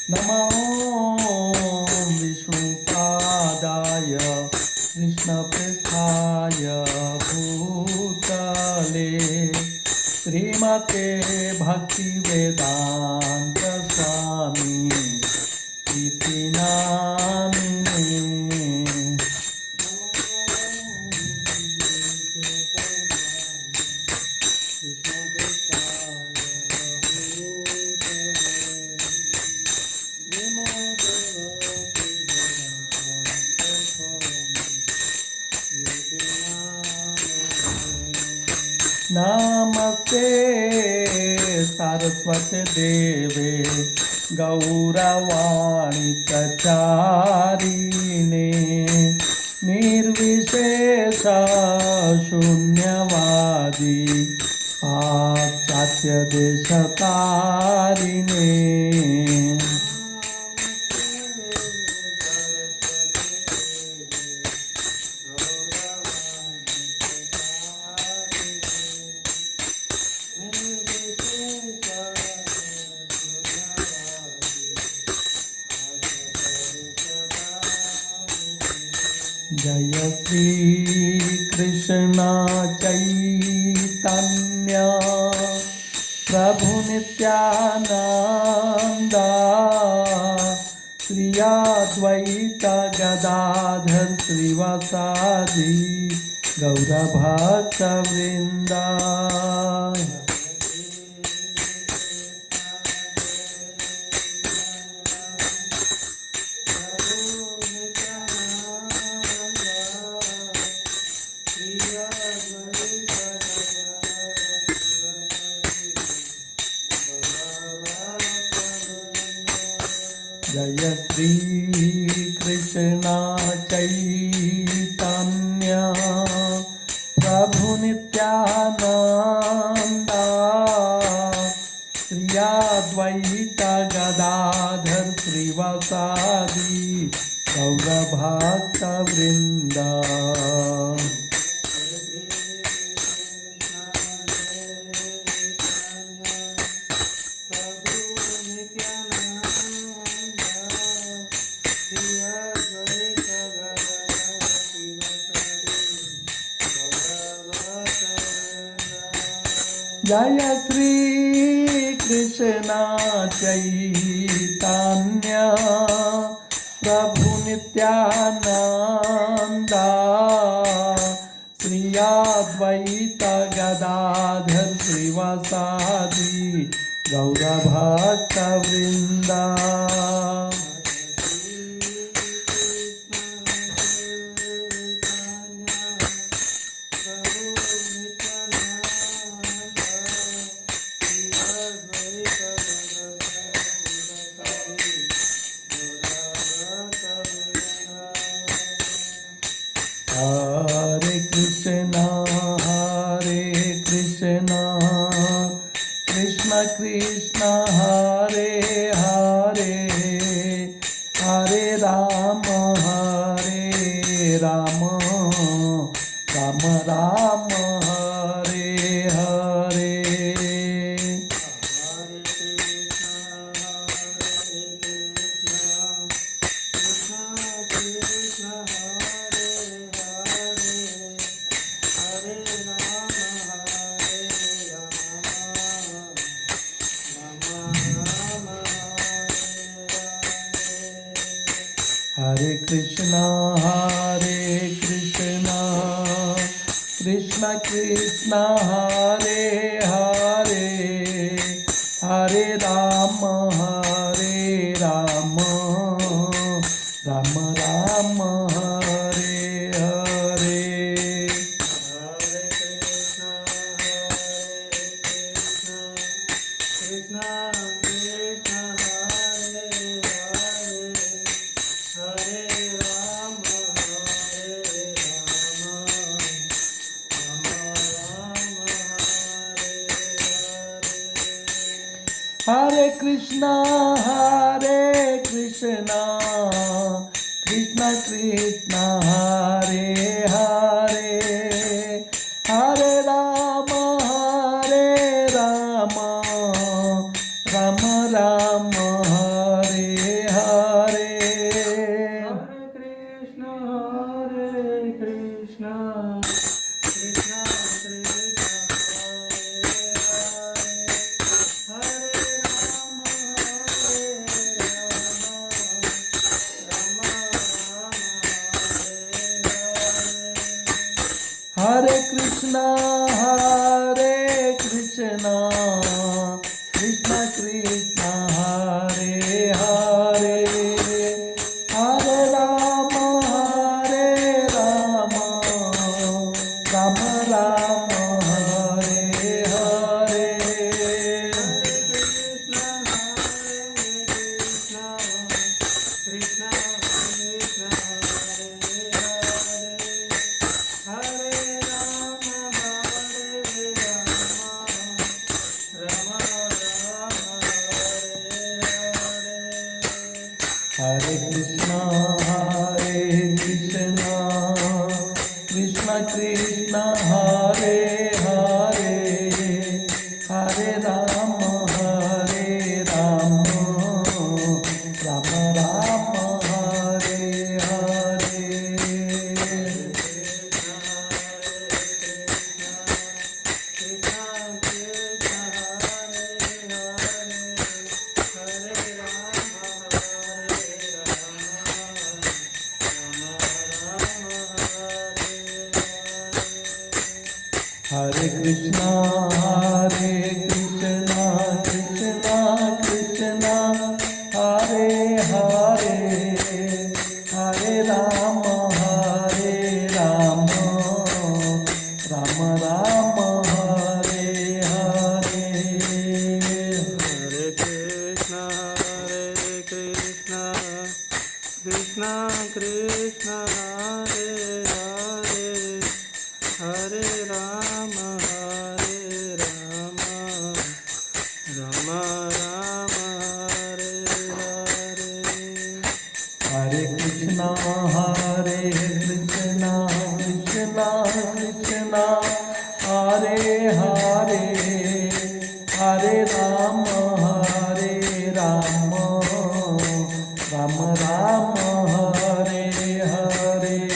नमो विष्णुपादाय कृष्णपृष्ठाय भूतले श्रीमते भक्तिवेदांत स्वामी इति नामिने। नमस्ते सरस्वती देवे गौरवाणी प्रचारिणे निर्विशेष शून्यवादी पाश्चात्य देशतारिणे। जय श्री कृष्ण चैतन्य प्रभु नित्यानंद श्री अद्वैत गदाधर श्रीवासादि गौरभक्त वृंद। जय श्री कृष्ण चैतन्य प्रभु नित्यानंद श्री अद्वैत गदाधर श्रीवासादि गौरभक्त वृंद। जय श्री कृष्ण चैतन्य प्रभु नित्यानंद श्री अद्वैत गदाधर श्रीवासादि गौरभक्त वृंद। हरे कृष्ण कृष्ण कृष्ण हरे हरे हरे राम राम राम हरे हरे। हरे कृष्ण कृष्ण कृष्ण हरे हरे हरे राम राम राम हरे हरे। हरे कृष्ण कृष्ण कृष्ण हरे हरे हरे कृष्णा कृष्ण कृष्ण हरे हरे हरे राम राम राम हरे Krishna, Hare Krishna, Krishna Krishna, Hare Hare, Hare Rama, Hare Rama, Rama Rama, Hare Hare. Krishna Krishna, Hare Rama, Hare Rama, Rama Rama, Hare Hare. Hare Krishna, Hare Krishna, Krishna Krishna, Hare Hare, Hare Rama, Hare Rama, Rama Rama, Hare Hare. Hare Krishna, Hare Krishna, Krishna Krishna, Hare Hare, Hare Rama, Hare Rama, Rama Rama, Hare Hare. Hare Krishna, Krishna Krishna, Hare Hare, Hare Rama, Rama Rama, Hare Hare. Hare Krishna, Hare Krishna, Krishna Krishna, Hare Hare, Hare Rama, Hare Rama, Rama Rama, Hare Hare.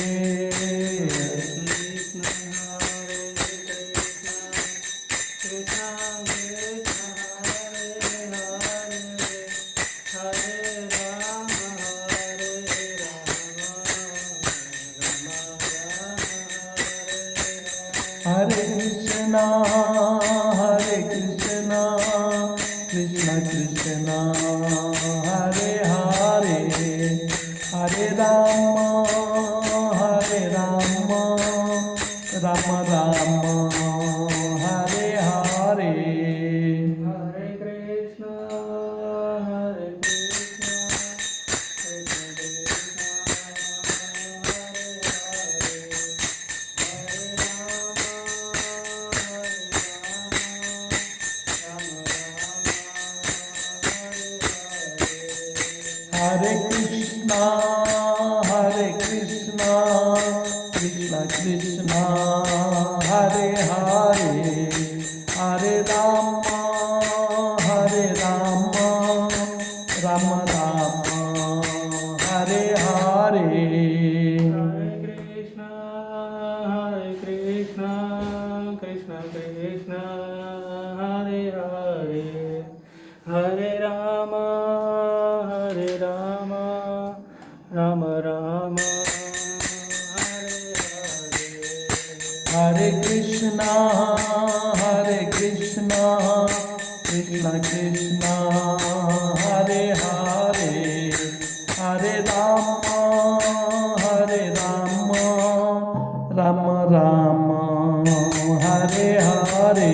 Hare Krishna, Hare Krishna, Krishna Krishna, Hare Hare, Hare Rama, Hare Rama, Rama Rama, Hare Hare. Hare Krishna, Krishna Hare Krishna, Hare Krishna, Krishna Krishna, Hare Hare, Hare Rama, Hare Rama, Rama Rama, Hare Hare. Hare Krishna, Krishna Krishna, Hare Hare, Hare Rama, Rama Rama, Hare Hare. Hare Krishna, Hare Krishna, Krishna Krishna, Hare Hare, Hare Rama, Hare Rama, Rama Rama, Hare Hare.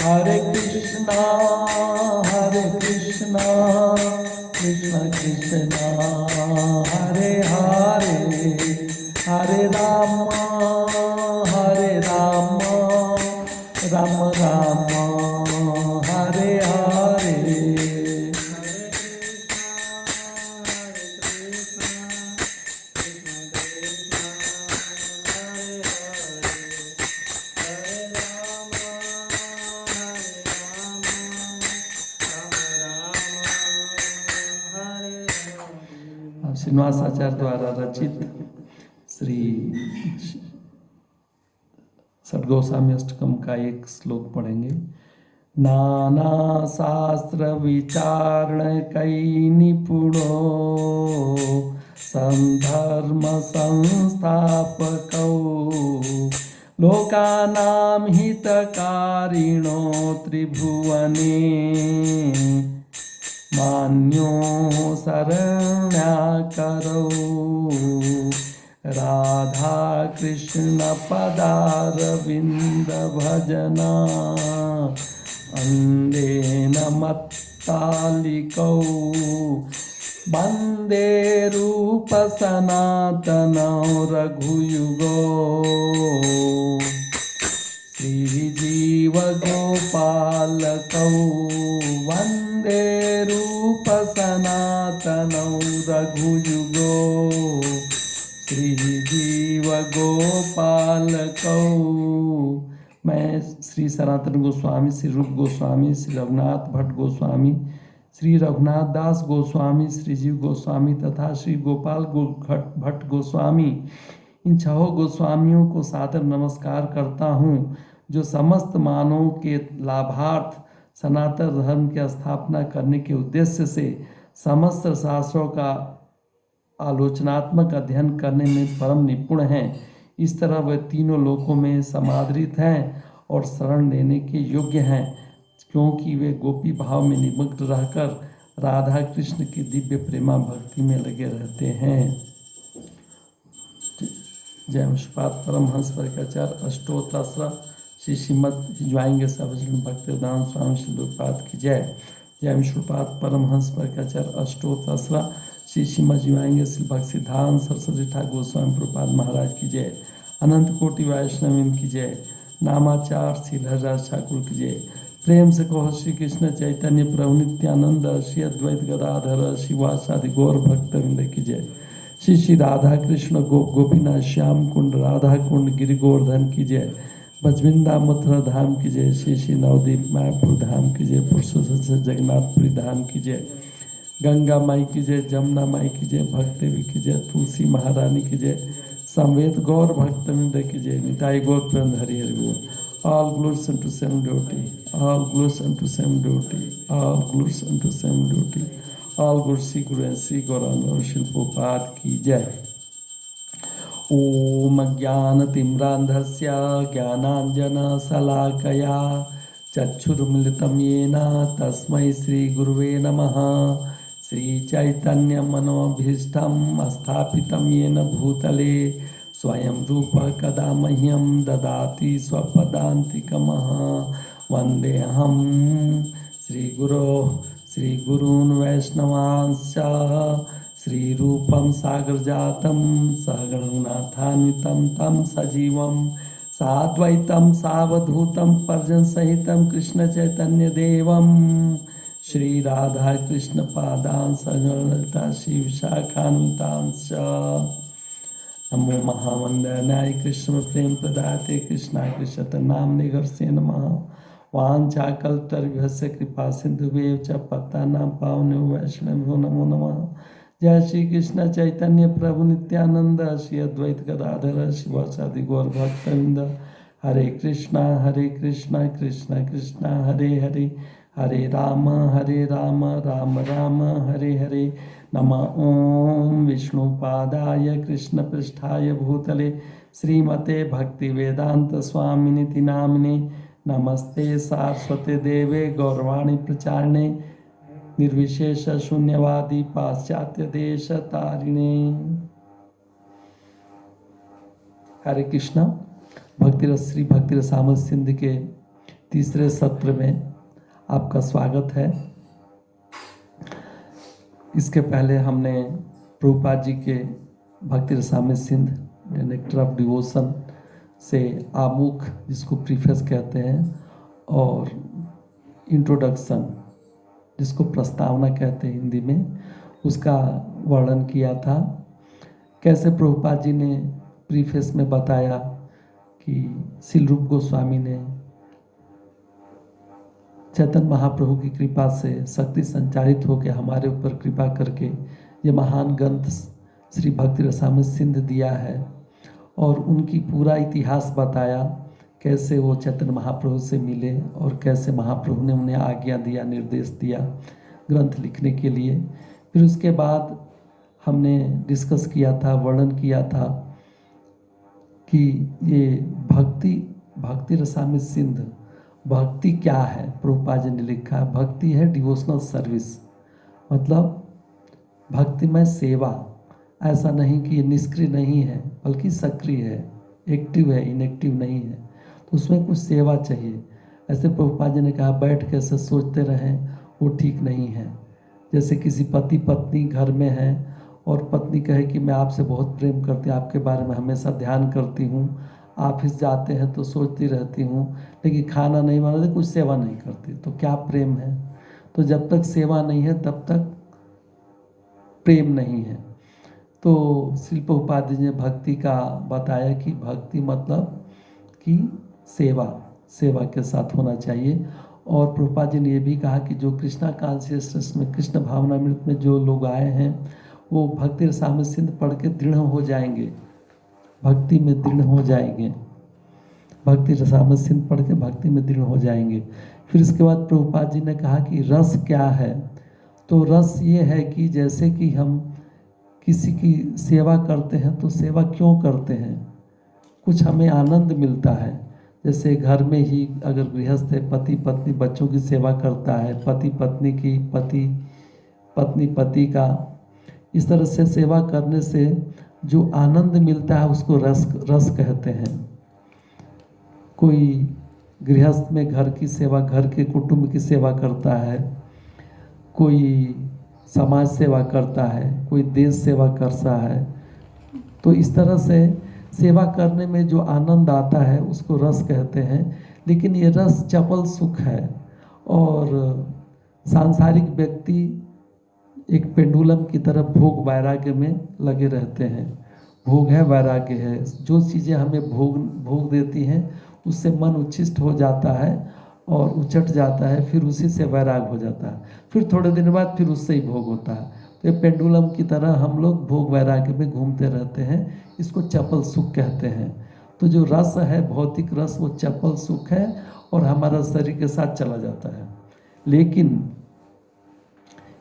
Hare Krishna, Hare Krishna, Krishna Krishna, Hare Hare, Hare Rama, Hare Rama, Rama Rama, Hare Hare. Srinivasacharya द्वारा रचित श्री षड्गोस्वामी अष्टकम का एक श्लोक पढ़ेंगे। नाना शास्त्र विचारण कई निपुणो संधर्म संस्थापकौ लोकानां हितकारिणो त्रिभुवने मान्यो शरण्याकरौ राधा कृष्ण पदारविंद भजना अंदेन मत्तालिकौ वंदे रूप सनातनौ रघुयुगो श्रीजीव गोपालकौ वंदे रूप सनातनौ रघुयुगो श्रीजीव गोपालकौ। मैं श्री सनातन गोस्वामी, श्री रूप गोस्वामी, श्री रघुनाथ भट्ट गोस्वामी, श्री रघुनाथ दास गोस्वामी, श्री जीव गोस्वामी तथा श्री गोपाल भट्ट गोस्वामी, इन छहों गोस्वामियों को सादर नमस्कार करता हूँ, जो समस्त मानवों के लाभार्थ सनातन धर्म की स्थापना करने के उद्देश्य से समस्त शास्त्रों का आलोचनात्मक अध्ययन करने में परम निपुण हैं। इस तरह वे तीनों लोकों में समादृत हैं और शरण लेने के योग्य हैं, क्योंकि वे गोपी भाव में निमग्न रहकर राधा कृष्ण की दिव्य प्रेमा भक्ति में लगे रहते हैं। जय विश्वपाद परमहंस परिव्राजक अष्टोत्तर श्री श्रीमद ज्वाइंग भक्तिवेदांत स्वामी श्री प्रभुपाद की जय। जय विश्वपाद परमहंस परिव्राजक अष्टोत्तर श्री श्रीमद ज्वाइंग श्री भक्त सिद्धांत सरस्वती ठाकुर गोस्वामी प्रभुपाद महाराज की जय। अनंत कोटि वैष्णवीन की जय। नामाचार श्री हरिदास ठाकुर की जय। प्रेम से कहो श्री कृष्ण चैतन्य प्रभु नित्यानंद श्री अद्वैत गदाधर शिवासादि गौर भक्तवृंद की जय। श्री श्री राधा कृष्ण गोपीनाथ श्याम कुंड राधा कुंड गिरि गोवर्धन की जय। बजविंदा मथुरा धाम की जय। श्री श्री नवदीप मायापुर धाम की जय। पुरुषोत्तम जगन्नाथपुरी धाम की जय। गंगा माई की जय। जमुना माई की जय। भक्त देवी की जय। तुलसी महारानी की जय। संवेद गौर भक्तवृंद की जय। निताई गौर प्रेम हरि हरि बोल। All glories unto same devotee. All glories unto same devotee. All glories unto same devotee. All glories Sri Guru and Sri Gauranga Shri Prabhupada की जय। ओम ज्ञानतिम्रान्धस्य ज्ञानाञ्जनशलाकया चक्षुरुन्मिलितं येन तस्मै श्रीगुरुवे नमः। श्रीचैतन्यमनोभीष्टं स्थापितं येन भूतले स्वयं रूप कदा मह्यं ददाति स्वपदान्तिकमः। वन्देऽहं श्रीगुरून् वैष्णवांश्च श्रीरूपं सागरजातं सहगणनाथान्वितं तं सजीवं साद्वैतं सावधूतं पर्जनसहितं कृष्णचैतन्यदेवं श्रीराधाकृष्णपादान् सगणललिता श्रीविशाखान्वितांश्च। नमो महावन्दनाय कृष्ण प्रेम प्रदाते कृष्णा कृष्ण नामने घर्षे नमः। वाञ्छाकल्पतरुभ्यश्च कृपा सिन्धुभ्येव च पतितानां पावनेभ्यो वैष्णवेभ्यो नमो नमः। जय श्री कृष्ण चैतन्य प्रभु नित्यानंद श्री अद्वैत गदाधर शिवासादि गौर भक्तवृंद। हरे कृष्णा कृष्ण कृष्ण हरे हरे, हरे राम राम राम हरे हरे। नमः ओम विष्णुपादाय कृष्ण पृष्ठाय भूतले श्रीमते भक्ति वेदांत स्वामिनिति नामिने। नमस्ते सारस्वते देवे गौरवाणी प्रचारिणे निर्विशेष शून्यवादी पाश्चात्य देश तारिणे। हरे कृष्णा। श्री भक्ति रसामृत सिंधु के तीसरे सत्र में आपका स्वागत है। इसके पहले हमने प्रभुपाद जी के भक्ति Rasamrita Sindhu nectar of devotion से आमुख, जिसको प्रीफेस कहते हैं, और इंट्रोडक्शन, जिसको प्रस्तावना कहते हैं हिंदी में, उसका वर्णन किया था। कैसे प्रभुपाद जी ने प्रीफेस में बताया कि श्री रूप गोस्वामी ने चैतन्य महाप्रभु की कृपा से शक्ति संचारित होकर हमारे ऊपर कृपा करके ये महान ग्रंथ श्री भक्ति रसामृत सिंधु दिया है। और उनकी पूरा इतिहास बताया, कैसे वो चैतन्य महाप्रभु से मिले और कैसे महाप्रभु ने उन्हें आज्ञा दिया, निर्देश दिया ग्रंथ लिखने के लिए। फिर उसके बाद हमने डिस्कस किया था, वर्णन किया था कि ये भक्ति रसामृत सिंध, भक्ति क्या है। प्रभुपाद जी ने लिखा है भक्ति है डिवोशनल सर्विस, मतलब भक्तिमय सेवा। ऐसा नहीं कि ये निष्क्रिय नहीं है, बल्कि सक्रिय है, एक्टिव है, इनएक्टिव नहीं है, तो उसमें कुछ सेवा चाहिए। ऐसे प्रभुपाद जी ने कहा बैठ के ऐसे सोचते रहें, वो ठीक नहीं है। जैसे किसी पति पत्नी घर में है और पत्नी कहे कि मैं आपसे बहुत प्रेम करती हूँ, आपके बारे में हमेशा ध्यान करती हूँ, ऑफिस जाते हैं तो सोचती रहती हूँ, लेकिन खाना नहीं बनाते, कुछ सेवा नहीं करती, तो क्या प्रेम है। तो जब तक सेवा नहीं है तब तक प्रेम नहीं है। तो श्री प्रभुपाद जी ने भक्ति का बताया कि भक्ति मतलब कि सेवा के साथ होना चाहिए। और प्रभुपाद जी ने ये भी कहा कि जो कृष्णा कॉन्शियसनेस में, कृष्ण भावनामृत में जो लोग आए हैं वो भक्ति रसामृत सिंध पढ़ के दृढ़ हो जाएंगे, भक्ति में दृढ़ हो जाएंगे, भक्ति रसामृत सिंध पढ़ के भक्ति में दृढ़ हो जाएंगे। फिर इसके बाद प्रभुपाद जी ने कहा कि रस क्या है। तो रस ये है कि जैसे कि हम किसी की सेवा करते हैं तो सेवा क्यों करते हैं, कुछ हमें आनंद मिलता है। जैसे घर में ही अगर गृहस्थ है, पति पत्नी बच्चों की सेवा करता है, पति पत्नी की, पत्नी पति का, इस तरह से सेवा करने से जो आनंद मिलता है उसको रस कहते हैं। कोई गृहस्थ में घर की सेवा, घर के कुटुंब की सेवा करता है, कोई समाज सेवा करता है, कोई देश सेवा करता है, तो इस तरह से सेवा करने में जो आनंद आता है उसको रस कहते हैं। लेकिन ये रस चपल सुख है, और सांसारिक व्यक्ति एक पेंडुलम की तरह भोग वैराग्य में लगे रहते हैं। भोग है, वैराग्य है, जो चीज़ें हमें भोग देती हैं उससे मन उच्छिष्ट हो जाता है और उचट जाता है, फिर उसी से वैराग हो जाता है, फिर थोड़े दिन बाद फिर उससे ही भोग होता है। तो ये पेंडुलम की तरह हम लोग भोग वैराग्य में घूमते रहते हैं, इसको चपल सुख कहते हैं। तो जो रस है, भौतिक रस, वो चपल सुख है और हमारा शरीर के साथ चला जाता है। लेकिन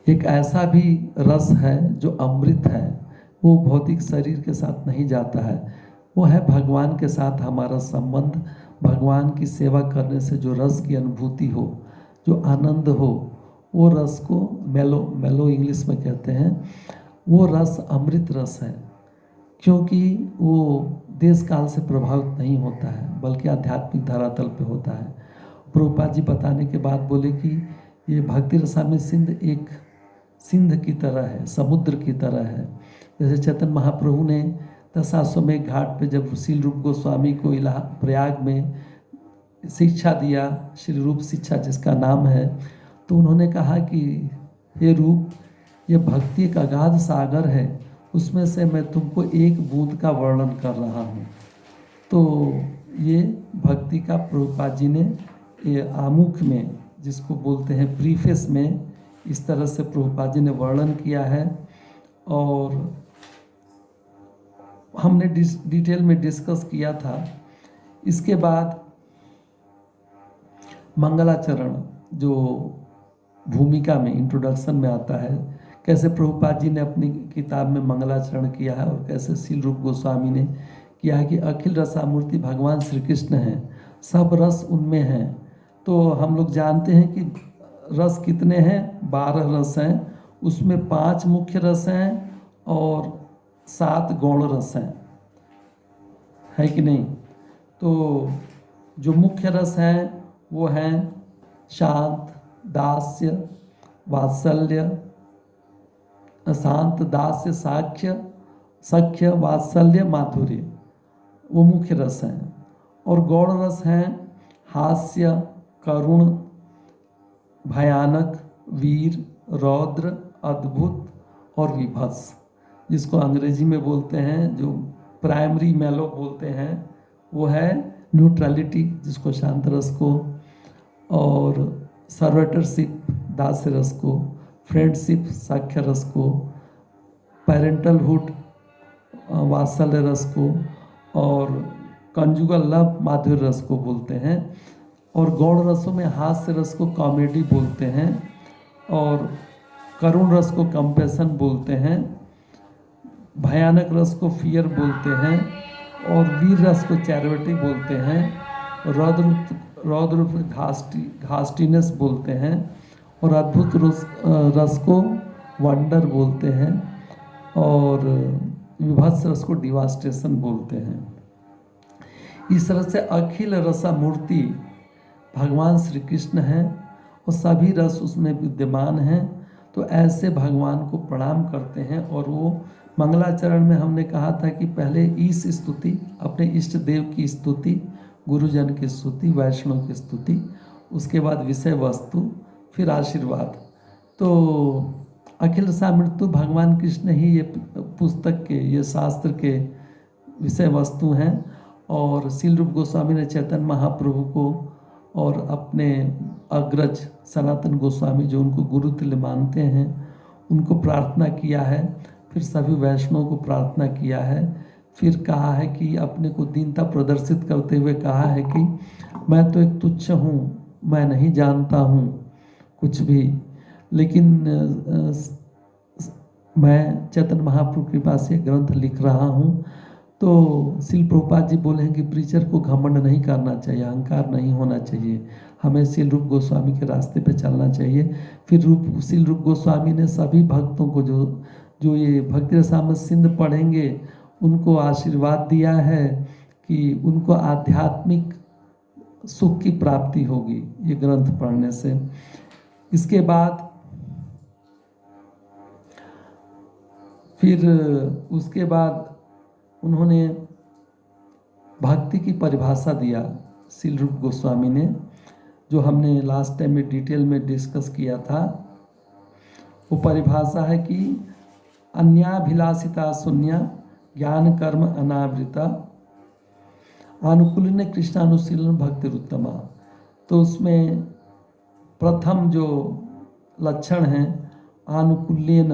एक ऐसा भी रस है जो अमृत है, वो भौतिक शरीर के साथ नहीं जाता है, वो है भगवान के साथ हमारा संबंध। भगवान की सेवा करने से जो रस की अनुभूति हो, जो आनंद हो, वो रस को मेलो इंग्लिश में कहते हैं, वो रस अमृत रस है। क्योंकि वो देश काल से प्रभावित नहीं होता है, बल्कि आध्यात्मिक धरातल पे होता है। प्रभुपाद जी बताने के बाद बोले कि ये भक्ति रसामृत सिंध एक सिंध की तरह है, समुद्र की तरह है। जैसे चैतन्य महाप्रभु ने दशाश्वमेध घाट पे जब श्री रूप गोस्वामी को प्रयाग में शिक्षा दिया, श्री रूप शिक्षा जिसका नाम है, तो उन्होंने कहा कि हे रूप, ये भक्ति एक अगाध सागर है, उसमें से मैं तुमको एक बूंद का वर्णन कर रहा हूँ। तो ये भक्ति का प्रभुपाद जी ने ये आमुख में, जिसको बोलते हैं प्रीफेस में, इस तरह से प्रभुपाद जी ने वर्णन किया है। और हमने डिटेल में डिस्कस किया था। इसके बाद मंगलाचरण जो भूमिका में, इंट्रोडक्शन में आता है, कैसे प्रभुपाद जी ने अपनी किताब में मंगलाचरण किया है और कैसे श्री रूप गोस्वामी ने किया है कि अखिल रसामूर्ति भगवान श्री कृष्ण हैं, सब रस उनमें हैं। तो हम लोग जानते हैं कि रस कितने हैं, 12 रस हैं, उसमें 5 मुख्य रस हैं और 7 गौण रस हैं, है कि नहीं। तो जो मुख्य रस हैं वो हैं शांत, दास्य, वात्सल्य, शांत, दास्य, सख्य, वात्सल्य, माधुर्य, वो मुख्य रस हैं। और गौण रस हैं हास्य, करुण, भयानक, वीर, रौद्र, अद्भुत और विभत्स, जिसको अंग्रेजी में बोलते हैं, जो प्राइमरी मेलो बोलते हैं, वो है न्यूट्रलिटी, जिसको शांत रस को, और सर्वेटरशिप, दास्य रस को, फ्रेंडशिप, साख्य रस को, पेरेंटलहुड, वात्सल्य रस को, और कंजुगल लव माधुर्य रस को बोलते हैं, और गौड़ रसों में हास्य रस को कॉमेडी बोलते हैं, और करुण रस को कंपैशन बोलते हैं, भयानक रस को फियर बोलते हैं, और वीर रस को चैरिटी बोलते हैं, रौद्र घास्टीनेस बोलते हैं, और अद्भुत रस को वंडर बोलते हैं, और विभत्स रस को डिवास्टेशन बोलते हैं। इस तरह से अखिल रसा मूर्ति भगवान श्री कृष्ण हैं और सभी रस उसमें विद्यमान हैं। तो ऐसे भगवान को प्रणाम करते हैं। और वो मंगलाचरण में हमने कहा था कि पहले ईश स्तुति, अपने इष्ट देव की स्तुति, गुरुजन की स्तुति, वैष्णव की स्तुति, उसके बाद विषय वस्तु, फिर आशीर्वाद। तो अखिल रसा मृत्यु भगवान कृष्ण ही ये पुस्तक के, ये शास्त्र के विषय वस्तु हैं। और श्रील रूप गोस्वामी ने चैतन्य महाप्रभु को और अपने अग्रज सनातन गोस्वामी जो उनको गुरु तुल्य मानते हैं उनको प्रार्थना किया है, फिर सभी वैष्णव को प्रार्थना किया है, फिर कहा है कि अपने को दीनता प्रदर्शित करते हुए कहा है कि मैं तो एक तुच्छ हूँ, मैं नहीं जानता हूँ कुछ भी, लेकिन मैं चैतन्य महाप्रभु की कृपा से ग्रंथ लिख रहा हूँ। तो श्रील प्रभुपाद जी बोले हैं कि प्रीचर को घमंड नहीं करना चाहिए, अहंकार नहीं होना चाहिए, हमें श्रील रूप गोस्वामी के रास्ते पे चलना चाहिए। फिर श्रील रूप गोस्वामी ने सभी भक्तों को जो ये भक्ति रसामृत सिंध पढ़ेंगे उनको आशीर्वाद दिया है कि उनको आध्यात्मिक सुख की प्राप्ति होगी ये ग्रंथ पढ़ने से। इसके बाद फिर उसके बाद उन्होंने भक्ति की परिभाषा दिया श्रील रूप गोस्वामी ने, जो हमने लास्ट टाइम में डिटेल में डिस्कस किया था। वो परिभाषा है कि अन्याभिलाषिता शून्य ज्ञान कर्म अनावृता आनुकूल्य कृष्णानुशीलन भक्ति उत्तमा। तो उसमें प्रथम जो लक्षण है आनुकूल्यन,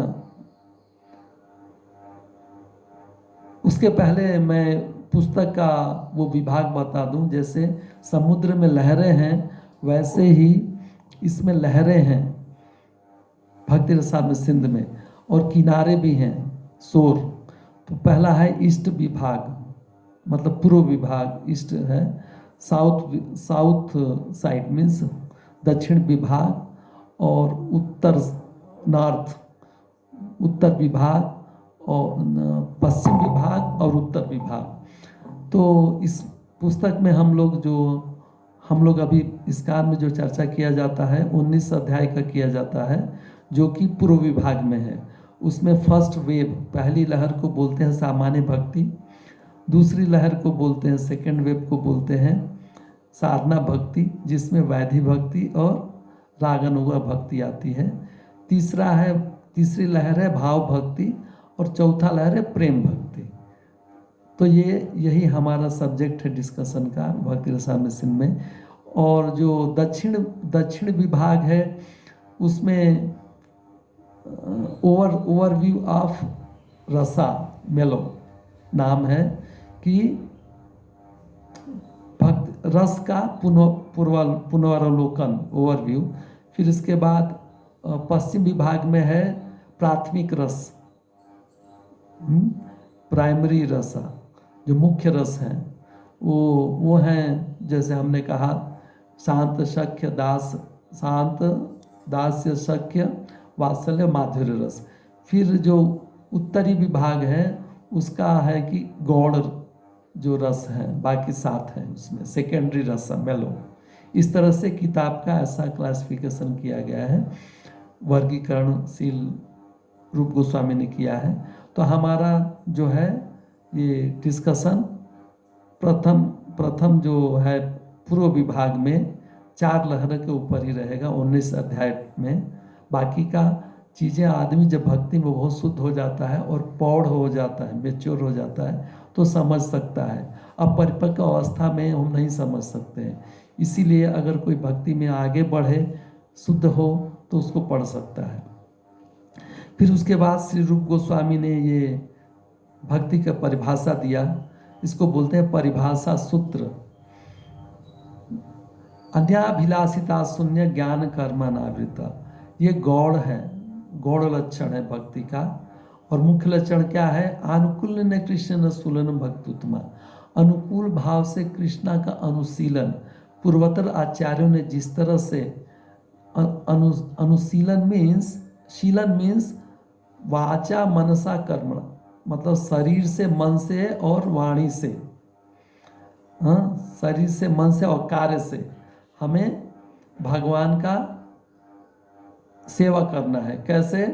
उसके पहले मैं पुस्तक का वो विभाग बता दूं। जैसे समुद्र में लहरें हैं वैसे ही इसमें लहरें हैं भक्ति रसामृत सिंध में, और किनारे भी हैं शोर। तो पहला है ईस्ट विभाग, मतलब पूर्व विभाग, ईस्ट है, साउथ साइड मीन्स दक्षिण विभाग, और उत्तर नॉर्थ उत्तर विभाग, और पश्चिम विभाग और उत्तर विभाग। तो इस पुस्तक में हम लोग अभी इस काल में जो चर्चा किया जाता है 19 अध्याय का किया जाता है, जो कि पूर्व विभाग में है। उसमें फर्स्ट वेव, पहली लहर को बोलते हैं सामान्य भक्ति, दूसरी लहर को बोलते हैं, सेकेंड वेव को बोलते हैं साधना भक्ति, जिसमें वैधि भक्ति और रागानुगा भक्ति आती है। तीसरी लहर है भाव भक्ति, और चौथा लहर है प्रेम भक्ति। तो यही हमारा सब्जेक्ट है डिस्कशन का भक्ति रसामृत सिंध में। और जो दक्षिण विभाग है उसमें ओवरव्यू ऑफ रसा मेलो नाम है, कि भक्त रस का पुनरावलोकन, ओवरव्यू। फिर इसके बाद पश्चिम विभाग में है प्राथमिक रस, प्राइमरी रसा, जो मुख्य रस हैं वो हैं, जैसे हमने कहा शांत दास्य सख्य वात्सल्य माधुर्य रस। फिर जो उत्तरी विभाग है उसका है कि गौड़ जो रस है, बाकी 7 हैं उसमें, सेकेंडरी रस मेलो। इस तरह से किताब का ऐसा क्लासिफिकेशन किया गया है, वर्गीकरण श्रील रूप गोस्वामी ने किया है। तो हमारा जो है ये डिस्कशन प्रथम जो है पूर्व विभाग में 4 लहर के ऊपर ही रहेगा 19 अध्याय में। बाकी का चीज़ें आदमी जब भक्ति में बहुत शुद्ध हो जाता है और पौढ़ हो जाता है, मैच्योर हो जाता है, तो समझ सकता है। अब परिपक्व अवस्था में हम नहीं समझ सकते हैं, इसीलिए अगर कोई भक्ति में आगे बढ़े, शुद्ध हो, तो उसको पढ़ सकता है। फिर उसके बाद श्री रूप गोस्वामी ने ये भक्ति का परिभाषा दिया। इसको बोलते हैं परिभाषा सूत्र। अन्याभिलाषिता शून्य ज्ञान कर्म अनावृता, ये गौड़ है, गौड़ लक्षण है भक्ति का। और मुख्य लक्षण क्या है? अनुकूल न कृष्ण न सुलन भक्तुत्मा, अनुकूल भाव से कृष्णा का अनुशीलन। पूर्वोत्तर आचार्यों ने जिस तरह से अनुशीलन मीन्स, शीलन मीन्स वाचा मनसा कर्म, मतलब शरीर से, मन से और वाणी से, हाँ, शरीर से, मन से और कार्य से हमें भगवान का सेवा करना है। कैसे?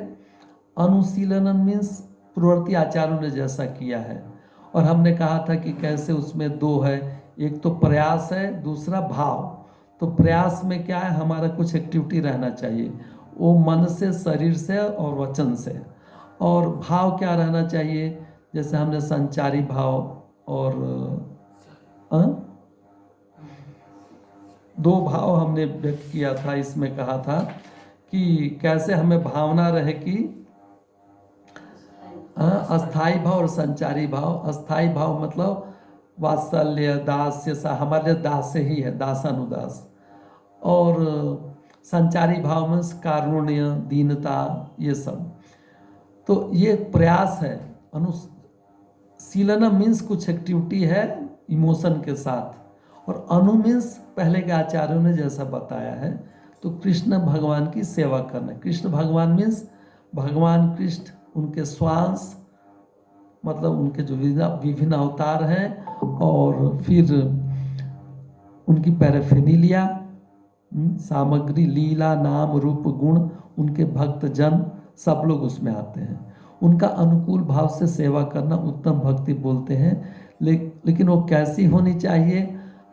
अनुशीलन मीन्स पूर्ववर्ती आचार्यों ने जैसा किया है। और हमने कहा था कि कैसे उसमें दो है, एक तो प्रयास है, दूसरा भाव। तो प्रयास में क्या है? हमारा कुछ एक्टिविटी रहना चाहिए, वो मन से, शरीर से और वचन से। और भाव क्या रहना चाहिए? जैसे हमने संचारी भाव और दो भाव हमने व्यक्त किया था। इसमें कहा था कि कैसे हमें भावना रहे कि अस्थाई भाव और संचारी भाव। अस्थाई भाव मतलब वात्सल्य, दास्य, हमारे दास्य ही है, दासानुदास। और संचारी भाव में कारुण्य, दीनता, ये सब। तो ये प्रयास है। अनुशीलन मीन्स कुछ एक्टिविटी है इमोशन के साथ। और अनु मीन्स पहले के आचार्यों ने जैसा बताया है, तो कृष्ण भगवान की सेवा करना। कृष्ण भगवान मीन्स भगवान कृष्ण, उनके श्वास, मतलब उनके जो विभिन्न अवतार हैं, और फिर उनकी पैराफेनिलिया, सामग्री, लीला, नाम, रूप, गुण, उनके भक्त जन, सब लोग उसमें आते हैं। उनका अनुकूल भाव से सेवा करना उत्तम भक्ति बोलते हैं। लेकिन वो कैसी होनी चाहिए?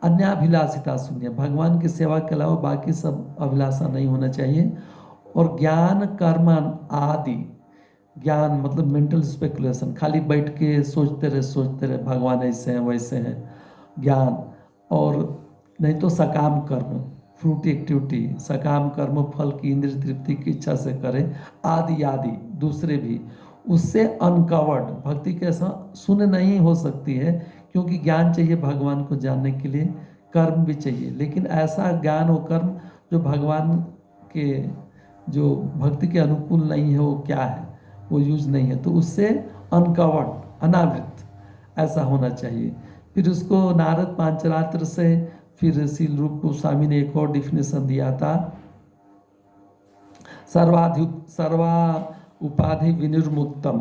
अन्याभिलाषिता शून्य, भगवान की सेवा के अलावा बाकी सब अभिलाषा नहीं होना चाहिए। और ज्ञान कर्म आदि, ज्ञान मतलब मेंटल स्पेकुलेशन, खाली बैठ के सोचते रहे भगवान ऐसे हैं वैसे हैं, ज्ञान। और नहीं तो सकाम कर्म, फ्रूटी एक्टिविटी, सकाम कर्म फल की इंद्रिय तृप्ति की इच्छा से करें, आदि आदि दूसरे भी। उससे अनकवर्ड भक्ति कैसा सुन नहीं हो सकती है, क्योंकि ज्ञान चाहिए भगवान को जानने के लिए, कर्म भी चाहिए। लेकिन ऐसा ज्ञान और कर्म जो भगवान के, जो भक्ति के अनुकूल नहीं है, वो क्या है? वो यूज नहीं है। तो उससे अनकवर्ड, अनावृत ऐसा होना चाहिए। फिर उसको नारद पांचरात्र से, फिर श्रील रूप गोस्वामी ने एक और डिफिनेशन दिया था, सर्वा उपाधि विनिर्मुक्तम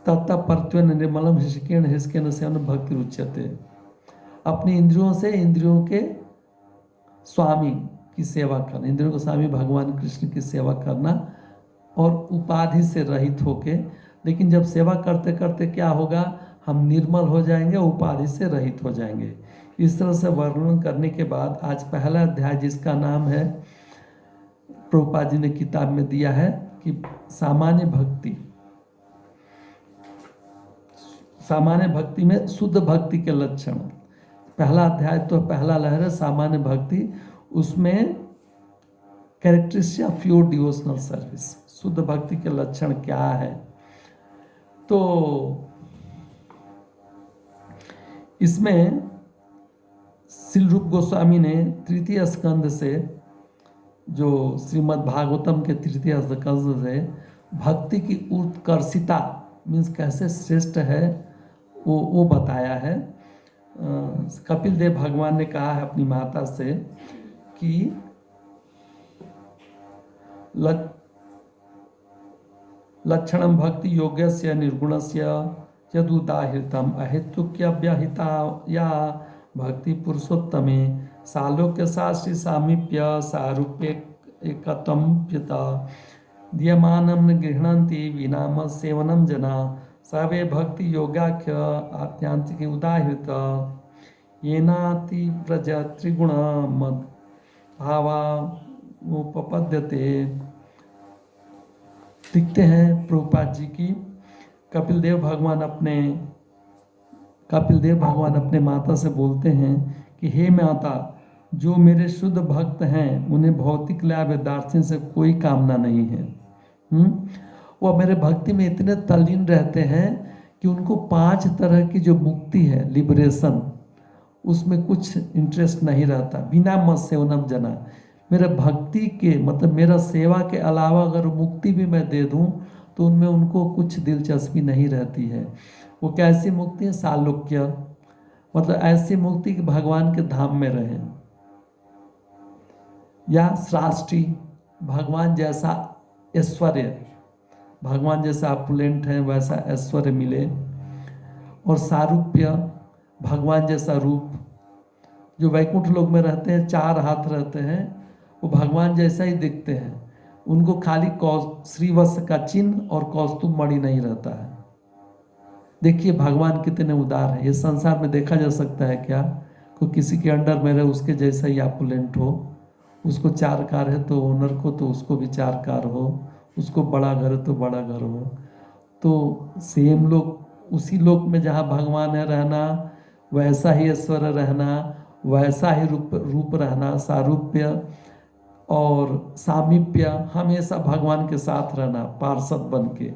तत्त परत्वेन निर्मलम हृषिकेन हृषिकेन सेवन भक्ति रुच्यते। अपनी इंद्रियों से इंद्रियों के स्वामी की सेवा करना, इंद्रियों के स्वामी भगवान कृष्ण की सेवा करना, और उपाधि से रहित होके। लेकिन जब सेवा करते करते क्या होगा? हम निर्मल हो जाएंगे, उपाधि से रहित हो जाएंगे। इस तरह से वर्णन करने के बाद आज पहला अध्याय, जिसका नाम है, प्रभुपाद जी ने किताब में दिया है कि सामान्य भक्ति। सामान्य भक्ति में शुद्ध भक्ति के लक्षण। पहला अध्याय तो पहला लहर है सामान्य भक्ति, उसमें characteristics of pure devotional service, शुद्ध भक्ति के लक्षण क्या है। तो इसमें श्रील रूप गोस्वामी ने तृतीय स्कंद से, जो श्रीमद् भागवतम के तृतीय स्कंद से भक्ति की उत्कर्षिता मीन्स कैसे श्रेष्ठ है वो बताया है। कपिल देव भगवान ने कहा है अपनी माता से कि लक्षणम भक्ति योग्यस्य निर्गुणस्य यदुदाहृतम अहेतुक्यव्यहिता या भक्ति पुरुषोत्तमे सालोक्य शास्त्री सामीप्य सारूप्य एकत्वम प्यता दीयमानं न गृह्णन्ति विनाम सेवनम जना सर्वे भक्ति योगाख्य आत्यांतिक उदाहृत येनाति प्रजा त्रिगुण मद भावा उपपद्यते। दिखते हैं प्रभुपाद जी की कपिल देव भगवान अपने माता से बोलते हैं कि हे माता, जो मेरे शुद्ध भक्त हैं उन्हें भौतिक लाभ दार्शनिक से कोई कामना नहीं है। वो मेरे भक्ति में इतने तल्लीन रहते हैं कि उनको 5 तरह की जो मुक्ति है, लिबरेशन, उसमें कुछ इंटरेस्ट नहीं रहता। बिना मत सेवनम जना, मेरे भक्ति के मतलब मेरा सेवा के अलावा अगर मुक्ति भी मैं दे दूं तो उनमें उनको कुछ दिलचस्पी नहीं रहती है। वो कैसी मुक्ति है? सालोक्य, मतलब ऐसी मुक्ति कि भगवान के धाम में रहें, या सृष्टि, भगवान जैसा ऐश्वर्य, भगवान जैसा अपुलेंट है वैसा ऐश्वर्य मिले, और सारूप्य, भगवान जैसा रूप। जो वैकुंठ लोक में रहते हैं 4 हाथ रहते हैं, वो भगवान जैसा ही दिखते हैं, उनको खाली श्रीवत्स का चिन्ह और कौस्तुभ मणि नहीं रहता है। देखिए भगवान कितने उदार है। ये संसार में देखा जा सकता है क्या कोई किसी के अंडर में रहे उसके जैसा ही अपुलेंट हो, उसको 4 कार है तो ओनर को तो उसको भी 4 कार हो, उसको बड़ा घर है तो बड़ा घर हो। तो सेम लोग, उसी लोक में जहाँ भगवान है रहना, वैसा ही ऐश्वर्य रहना, वैसा ही रूप रहना, सारूप्य और सामीप्य, हमेशा भगवान के साथ रहना पार्षद बन के।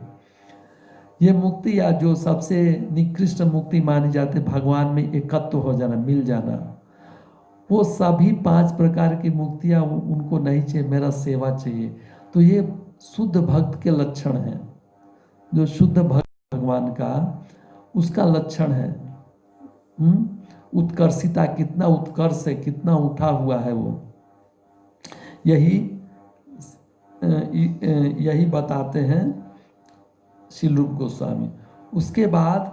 ये मुक्ति या जो सबसे निकृष्ट मुक्ति मानी जाती है, भगवान में एकत्व हो जाना, मिल जाना, वो सभी 5 प्रकार की मुक्तियाँ उनको नहीं चाहिए, मेरा सेवा चाहिए। तो ये शुद्ध भक्त के लक्षण हैं। जो शुद्ध भक्त भगवान का, उसका लक्षण है। उत्कर्षिता, कितना उत्कर्ष है, कितना उठा हुआ है वो, यही बताते हैं श्रील रूप गोस्वामी। उसके बाद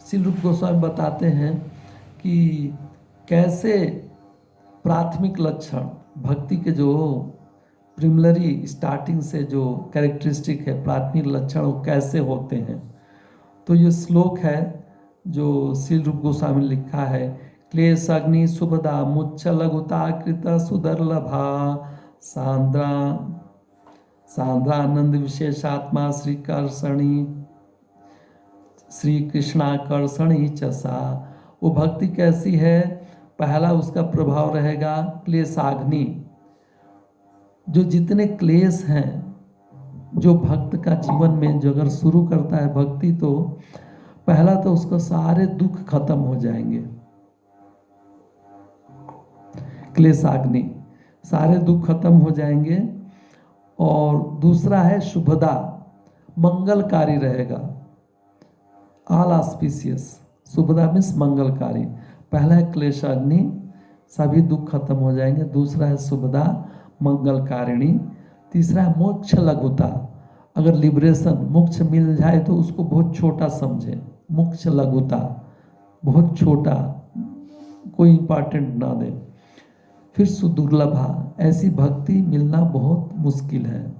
श्रील रूप गोस्वामी बताते हैं कि कैसे प्राथमिक लक्षण भक्ति के जो प्रिमिलरी स्टार्टिंग से जो कैरेक्टरिस्टिक है, प्राथमिक लक्षण, वो कैसे होते हैं। तो ये श्लोक है जो श्रील रूप गोस्वामी ने लिखा है। क्लेश अग्नि सुभदा मुच्छ लघुता कृत सुदर्लभा सांद्रानंद विशेषात्मा श्री कृष्णाकर्षणी चसा। वो भक्ति कैसी है? पहला उसका प्रभाव रहेगा क्लेशाग्नि। जो जितने क्लेश हैं जो भक्त का जीवन में जो अगर शुरू करता है भक्ति, तो पहला तो उसको सारे दुख खत्म हो जाएंगे। क्लेशाग्नि, सारे दुख खत्म हो जाएंगे। और दूसरा है शुभदा, मंगलकारी रहेगा, ऑल ऑस्पिशियस। शुभदा मीन्स मंगलकारी। पहला है क्लेशाग्नि, सभी दुख खत्म हो जाएंगे। दूसरा है शुभदा, मंगलकारिणी। तीसरा है मोक्ष लघुता, अगर लिबरेशन मोक्ष मिल जाए तो उसको बहुत छोटा समझे। मोक्ष लघुता, बहुत छोटा, कोई इंपॉर्टेंट ना दे। फिर सुदुर्लभा, ऐसी भक्ति मिलना बहुत मुश्किल है।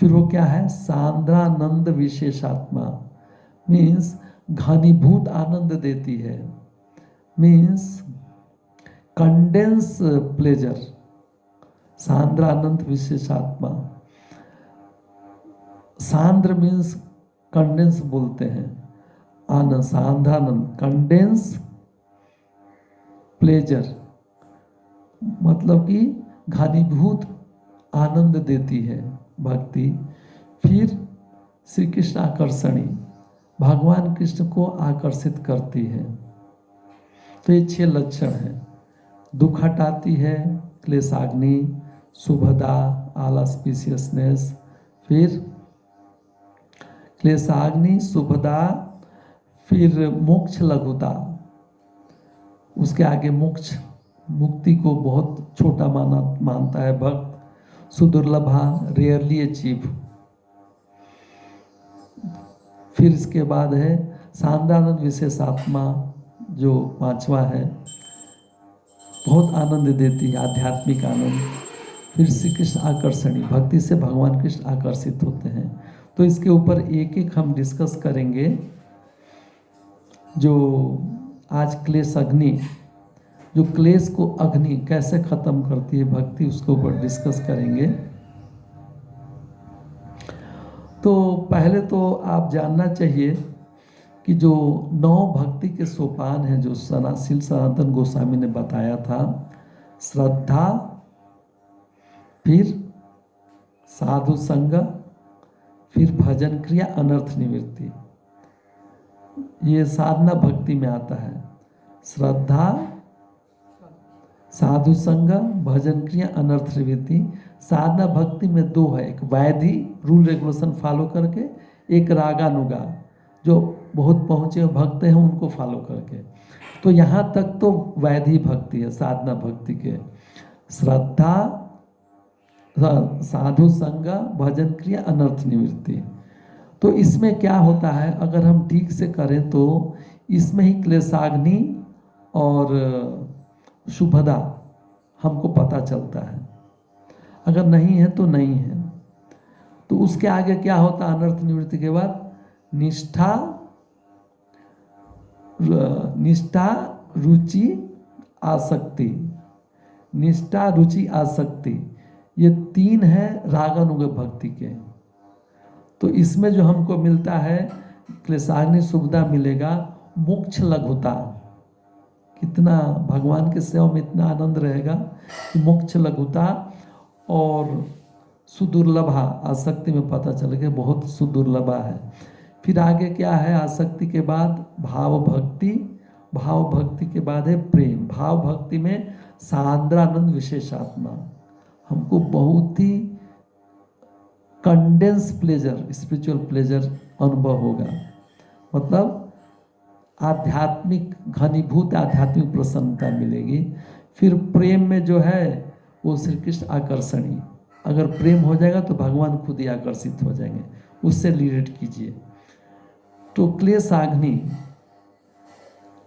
फिर वो क्या है? सांद्रानंद विशेषात्मा, मीन्स घनीभूत आनंद देती है, मीन्स कंडेंस प्लेजर। सांद्रानंद विशेषात्मा, सांद्र मीन्स कंडेंस बोलते हैं, आनंद, सांद्रानंद, कंडेंस प्लेजर, मतलब कि घनीभूत आनंद देती है भक्ति। फिर श्री कृष्ण आकर्षणी, भगवान कृष्ण को आकर्षित करती है। तो ये 6 लक्षण हैं। दुख हटाती है, क्लेशाग्नि, शुभदा, ऑल ऑस्पिशियसनेस। फिर क्लेशाग्नि, शुभदा, फिर मोक्ष लघुता, उसके आगे मोक्ष, मुक्ति को बहुत छोटा मानता है भक्त। सुदुर्लभा, रेयरली अचीव। फिर इसके बाद है सांद्रानंद विशेषात्मा, जो 5वां है, बहुत आनंद देती है, आध्यात्मिक आनंद। फिर श्री कृष्ण आकर्षणी, भक्ति से भगवान कृष्ण आकर्षित होते हैं। तो इसके ऊपर एक एक हम डिस्कस करेंगे। जो आज क्लेश अग्नि, जो क्लेश को अग्नि कैसे खत्म करती है भक्ति, उसके ऊपर डिस्कस करेंगे। तो पहले तो आप जानना चाहिए कि जो 9 भक्ति के सोपान हैं जो श्री सनातन गोस्वामी ने बताया था, श्रद्धा, फिर साधु संग, फिर भजन क्रिया, अनर्थ निवृत्ति। ये साधना भक्ति में आता है। श्रद्धा, साधु संग, भजन क्रिया, अनर्थ निवृत्ति। साधना भक्ति में दो है, एक वैधि रूल रेगुलेशन फॉलो करके, एक रागानुगा जो बहुत पहुँचे हुए भक्त हैं उनको फॉलो करके। तो यहाँ तक तो वैधि भक्ति है साधना भक्ति के। श्रद्धा, साधु संग, भजन क्रिया, अनर्थ निवृत्ति। तो इसमें क्या होता है, अगर हम ठीक से करें तो इसमें ही क्लेशाग्नि और शुभदा हमको पता चलता है, अगर नहीं है तो नहीं है। तो उसके आगे क्या होता है अनर्थ निवृत्ति के बाद? निष्ठा, निष्ठा, रुचि, आसक्ति। निष्ठा, रुचि, आसक्ति, ये तीन है रागानुग भक्ति के। तो इसमें जो हमको मिलता है क्लेशाग्नि सुविधा मिलेगा, मोक्ष लघुता। कितना भगवान के सेवा में इतना आनंद रहेगा कि मोक्ष लघुता और सुदुर्लभा, आसक्ति में पता चलेगा बहुत सुदुर्लभा है। फिर आगे क्या है, आसक्ति के बाद भाव भक्ति, भाव भक्ति के बाद है प्रेम। भाव भक्ति में सांद्रानंद विशेषात्मा, हमको बहुत ही कंडेंस प्लेजर, स्पिरिचुअल प्लेजर अनुभव होगा, मतलब आध्यात्मिक घनीभूत आध्यात्मिक प्रसन्नता मिलेगी। फिर प्रेम में जो है वो श्री कृष्ण आकर्षणी, अगर प्रेम हो जाएगा तो भगवान खुद ही आकर्षित हो जाएंगे, उससे रिलेट कीजिए। तो क्लेशाग्नि,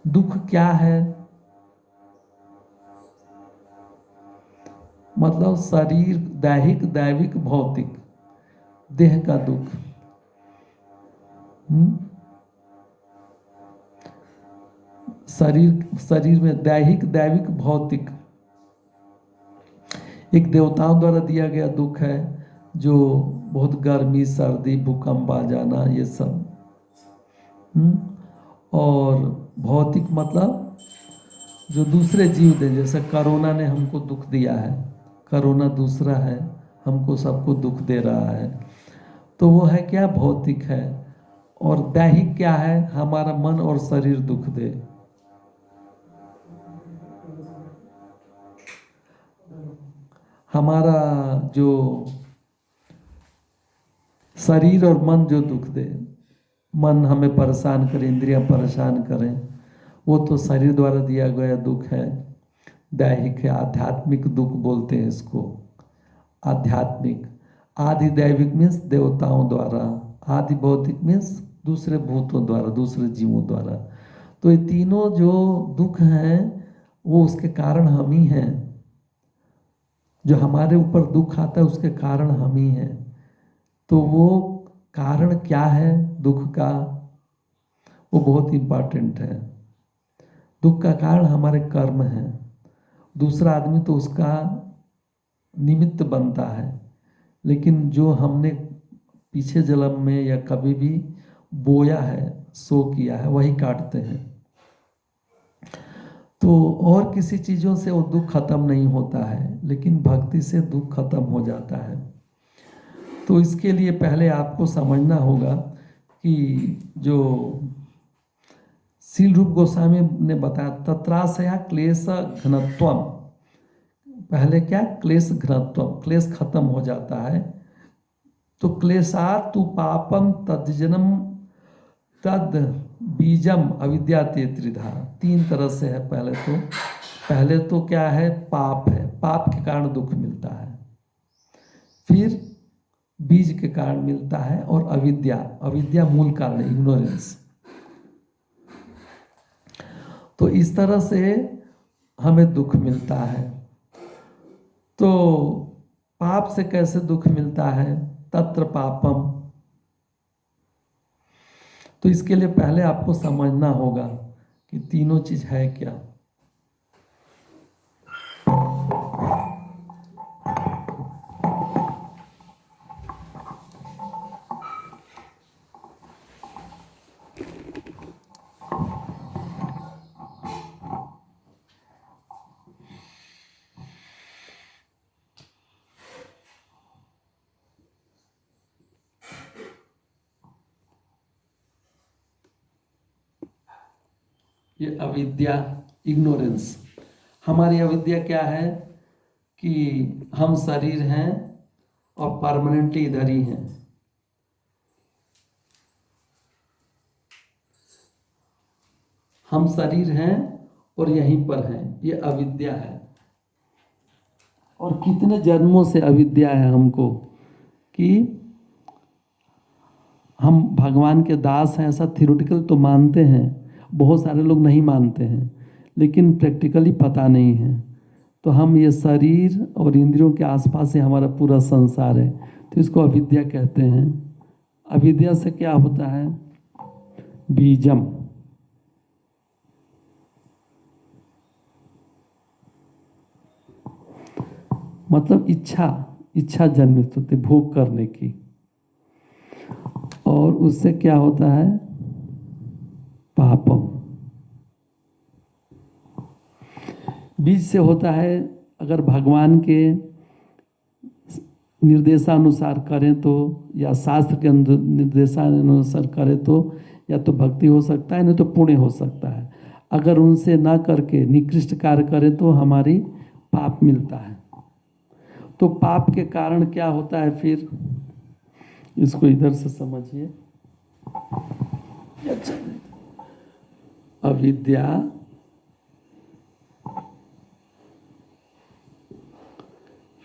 दुख क्या है? मतलब शरीर, दैहिक, दैविक, भौतिक, देह का दुख। शरीर में दैहिक, दैविक, भौतिक। एक देवताओं द्वारा दिया गया दुख है जो बहुत गर्मी, सर्दी, भूकंप आ जाना, ये सब। और भौतिक मतलब जो दूसरे जीव दे, जैसे कोरोना ने हमको दुख दिया है, कोरोना दूसरा है, हमको सबको दुख दे रहा है, तो वो है क्या? भौतिक है। और दैहिक क्या है? हमारा मन और शरीर दुख दे। हमारा जो शरीर और मन जो दुख दे, मन हमें परेशान करे, इंद्रियां परेशान करें, वो तो शरीर द्वारा दिया गया दुख है, दैहिक है। आध्यात्मिक दुख बोलते हैं इसको, आध्यात्मिक। आदि दैविक मीन्स देवताओं द्वारा, आदि भौतिक मीन्स दूसरे भूतों द्वारा, दूसरे जीवों द्वारा। तो ये तीनों जो दुख हैं वो उसके कारण हम ही हैं, जो हमारे ऊपर दुख आता है उसके कारण हम ही हैं। तो वो कारण क्या है दुख का, वो बहुत इंपॉर्टेंट है। दुख का कारण हमारे कर्म है, दूसरा आदमी तो उसका निमित्त बनता है, लेकिन जो हमने पीछे जन्म में या कभी भी बोया है, सो किया है, वही काटते हैं। तो और किसी चीज़ों से वो दुख खत्म नहीं होता है, लेकिन भक्ति से दुख खत्म हो जाता है। तो इसके लिए पहले आपको समझना होगा कि जो शील रूप गोस्वामी ने बताया, तत्राशया क्लेश घनत्वम, पहले क्या? क्लेश घनत्वम, क्लेश खत्म हो जाता है। तो क्लेशात् तु पापम तद्जनम तद बीजम अविद्या ते त्रिधा। तीन तरह से है। पहले तो क्या है? पाप है, पाप के कारण दुख मिलता है। फिर बीज के कारण मिलता है, और अविद्या, अविद्या मूल कारण, इग्नोरेंस। तो इस तरह से हमें दुख मिलता है। तो पाप से कैसे दुख मिलता है? तत्र पापम। तो इसके लिए पहले आपको समझना होगा कि तीनों चीज है क्या। ये अविद्या, इग्नोरेंस। हमारी अविद्या क्या है कि हम शरीर हैं और परमानेंटली इधर ही हैं। हम शरीर हैं और यहीं पर हैं, ये अविद्या है। और कितने जन्मों से अविद्या है हमको कि हम भगवान के दास हैं, ऐसा थियोरेटिकल तो मानते हैं, बहुत सारे लोग नहीं मानते हैं, लेकिन प्रैक्टिकली पता नहीं है। तो हम ये शरीर और इंद्रियों के आसपास से हमारा पूरा संसार है, तो इसको अविद्या कहते हैं। अविद्या से क्या होता है? बीजम, मतलब इच्छा जन्मित होती, भोग करने की। और उससे क्या होता है? पापम। बीज से होता है, अगर भगवान के निर्देशानुसार करें तो, या शास्त्र के निर्देशानुसार करें तो, या तो भक्ति हो सकता है, नहीं तो पुण्य हो सकता है। अगर उनसे ना करके निकृष्ट कार्य करें तो हमारी पाप मिलता है। तो पाप के कारण क्या होता है फिर? इसको इधर से समझिए। अविद्या,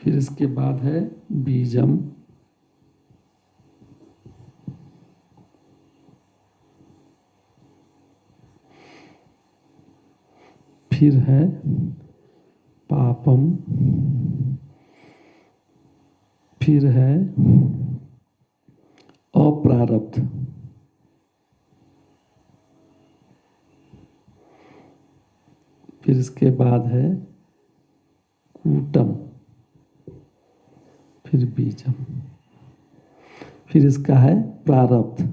फिर इसके बाद है बीजम, फिर है पापम, फिर है अप्रारब्ध, फिर इसके बाद है कूटम, फिर बीजम, फिर इसका है प्रारब्ध।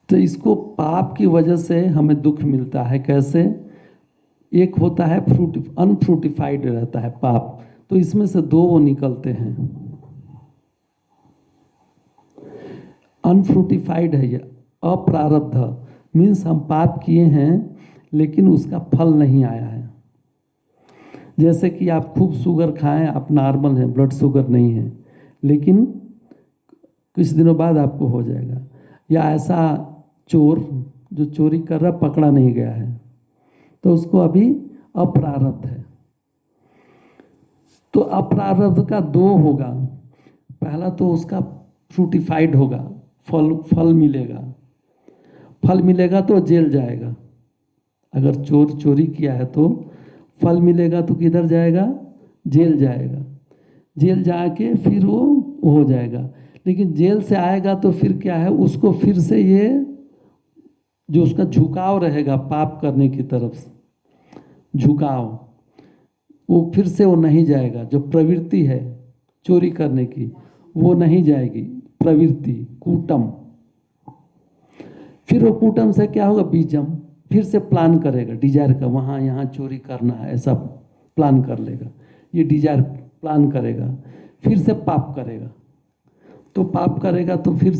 तो इसको पाप की वजह से हमें दुख मिलता है। कैसे? एक होता है अनफ्रूटिफाइड रहता है पाप, तो इसमें से दो वो निकलते हैं। अनफ्रूटिफाइड है ये, अप्रारब्ध, मीन्स हम पाप किए हैं लेकिन उसका फल नहीं आया है। जैसे कि आप खूब शुगर खाएं, आप नॉर्मल हैं, ब्लड शुगर नहीं है, लेकिन कुछ दिनों बाद आपको हो जाएगा। या ऐसा चोर जो चोरी कर रहा पकड़ा नहीं गया है, तो उसको अभी अप्रारब्ध है। तो अप्रारब्ध का दो होगा। पहला तो उसका फ्रूटिफाइड होगा, फल मिलेगा। फल मिलेगा तो जेल जाएगा। अगर चोर चोरी किया है तो फल मिलेगा तो किधर जाएगा? जेल जाएगा। जेल जाके फिर वो हो जाएगा। लेकिन जेल से आएगा तो फिर क्या है, उसको फिर से ये जो उसका झुकाव रहेगा पाप करने की तरफ, झुकाव, वो फिर से वो नहीं जाएगा। जो प्रवृत्ति है चोरी करने की वो नहीं जाएगी, प्रवृत्ति कूटम। फिर वो कूटम से क्या होगा? बीजम, फिर से प्लान करेगा, डिजायर का वहाँ यहाँ चोरी करना है, ऐसा प्लान कर लेगा। ये डिजायर प्लान करेगा, फिर से पाप करेगा। तो पाप करेगा तो फिर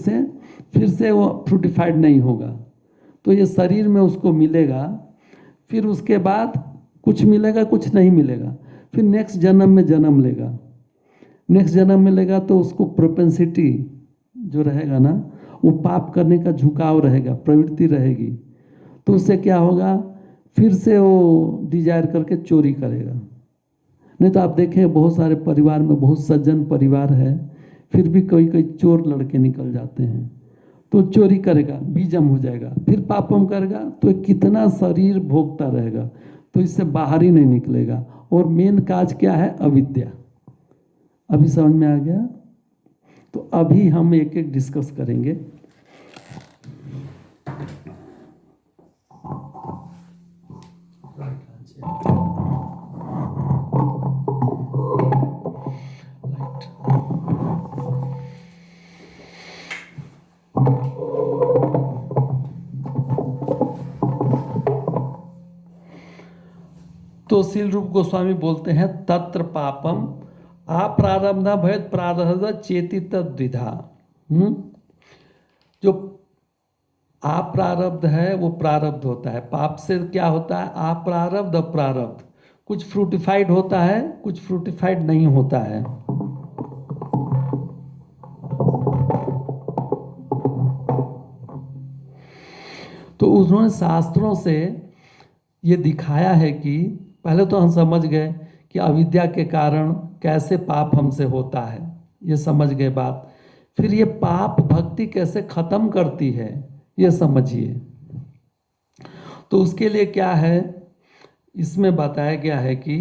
से वो फ्रूटिफाइड नहीं होगा। तो ये शरीर में उसको मिलेगा, फिर उसके बाद कुछ मिलेगा कुछ नहीं मिलेगा। फिर नेक्स्ट जन्म में जन्म लेगा। नेक्स्ट जन्म में लेगा तो उसको प्रोपेंसिटी जो रहेगा ना, वो पाप करने का झुकाव रहेगा, प्रवृत्ति रहेगी। तो उससे क्या होगा? फिर से वो डिजायर करके चोरी करेगा। नहीं तो आप देखें बहुत सारे परिवार में, बहुत सज्जन परिवार है, फिर भी कोई कोई चोर लड़के निकल जाते हैं। तो चोरी करेगा, बीजम हो जाएगा, फिर पापम करेगा, तो कितना शरीर भोगता रहेगा, तो इससे बाहर ही नहीं निकलेगा। और मेन काज क्या है? अविद्या। अभी समझ में आ गया? तो अभी हम एक एक डिस्कस करेंगे। तो शील रूप गोस्वामी बोलते हैं, तत्र पापम अप्रारब्धा भयत प्रारब्ध चेति तद्विधा। जो अप्रारब्ध है वो प्रारब्ध होता है। पाप से क्या होता है? अप्रारब्ध अप्रारब्ध, कुछ फ्रूटिफाइड होता है, कुछ फ्रूटिफाइड नहीं होता है। तो उन्होंने शास्त्रों से ये दिखाया है कि पहले तो हम समझ गए कि अविद्या के कारण कैसे पाप हमसे होता है, ये समझ गए बात। फिर ये पाप भक्ति कैसे खत्म करती है, ये समझिए। तो उसके लिए क्या है, इसमें बताया गया है कि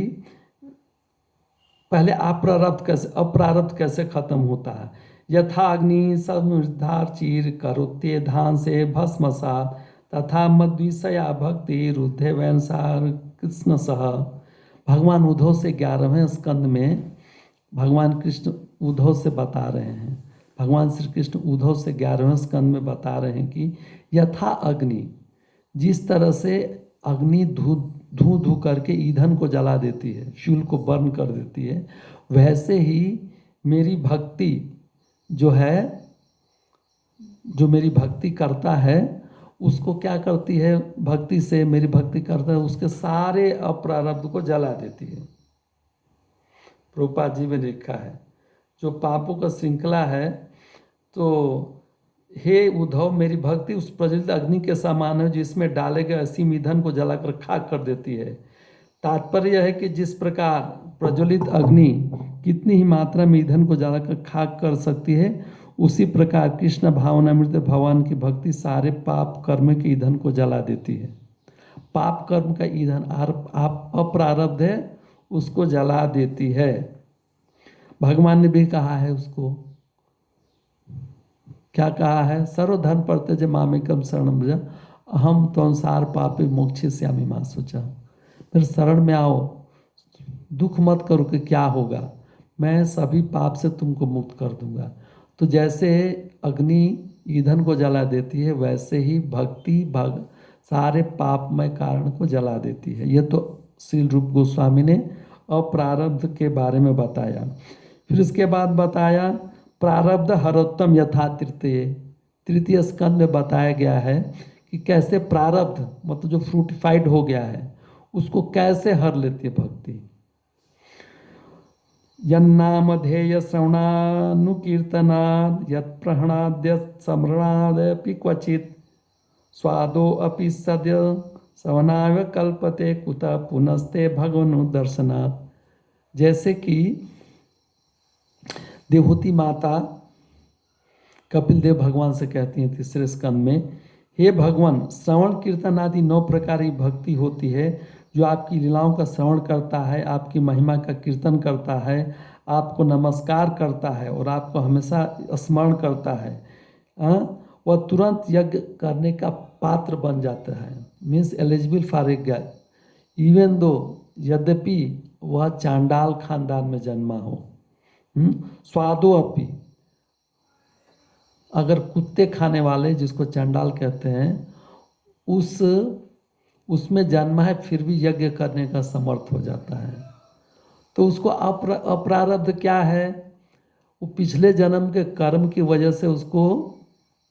पहले अप्रारब्ध कैसे खत्म होता है। यथा अग्नि समुद्धार चीर करुत्ते धान से भस्मसात तथा मद्विषया भक्ति रुद्धे वैनसार कृष्ण सह। भगवान उद्धव से 11वें स्कंद में भगवान कृष्ण उद्धव से बता रहे हैं, भगवान श्री कृष्ण उद्धव से 11वें स्कंद में बता रहे हैं कि यथा अग्नि, जिस तरह से अग्नि धू धू करके ईंधन को जला देती है, फ्यूल को बर्न कर देती है, वैसे ही मेरी भक्ति जो है, जो मेरी भक्ति करता है उसको क्या करती है, भक्ति से मेरी भक्ति करता है उसके सारे अप्रारब्ध को जला देती है। प्रभुपाद जी में लिखा है जो पापों का श्रृंखला है, तो हे उद्धव मेरी भक्ति उस प्रज्वलित अग्नि के समान है जिसमें डाले गए असीम ईंधन को जलाकर खाक कर देती है। तात्पर्य यह है कि जिस प्रकार प्रज्वलित अग्नि कितनी ही मात्रा में ईंधन को जलाकर खाक कर सकती है, उसी प्रकार कृष्ण भावनामृत भगवान की भक्ति सारे पाप कर्म के ईंधन को जला देती है। पाप कर्म का ईंधन आप अप्रारब्ध है, उसको जला देती है। भगवान ने भी कहा है उसको, क्या कहा है, सर्वधर्म परित्यज्य मामेकम शरणं व्रज अहम त्वंसार पापे मोक्षयिष्यामि मा शुचः। मेरे शरण में आओ, दुख मत करो कि क्या होगा, मैं सभी पाप से तुमको मुक्त कर दूंगा। तो जैसे अग्नि ईंधन को जला देती है, वैसे ही भक्ति सारे पापमय कारण को जला देती है। यह तो श्री रूप गोस्वामी ने अप्रारब्ध के बारे में बताया। फिर इसके बाद बताया प्रारब्ध हरोत्तम यथा तृतीय स्कंद में बताया गया है कि कैसे प्रारब्ध मतलब जो फ्रूटिफाइड हो गया है उसको कैसे हर लेती है भक्ति। यन्नामधेय श्रवणानुकीर्तनाद यत् प्रहणाद्य स्मरणादपि क्वचित स्वादो अपि सद्य सवनाव कल्पते कुतः पुनस्ते भगवनु दर्शनात्। जैसे कि देवहूति माता कपिल देव भगवान से कहती हैं तीसरे स्कंद में, हे भगवान श्रवण कीर्तन आदि 9 प्रकार की भक्ति होती है जो आपकी लीलाओं का श्रवण करता है, आपकी महिमा का कीर्तन करता है, आपको नमस्कार करता है और आपको हमेशा स्मरण करता है, वह तुरंत यज्ञ करने का पात्र बन जाता है, मीन्स एलिजिबल फॉर यज्ञ, इवन दो यद्यपि वह चांडाल खानदान में जन्मा हो। स्वादो अपि, अगर कुत्ते खाने वाले जिसको चंडाल कहते हैं उसमें जन्मा है फिर भी यज्ञ करने का समर्थ हो जाता है। तो उसको अप्रारब्ध क्या है, वो पिछले जन्म के कर्म की वजह से उसको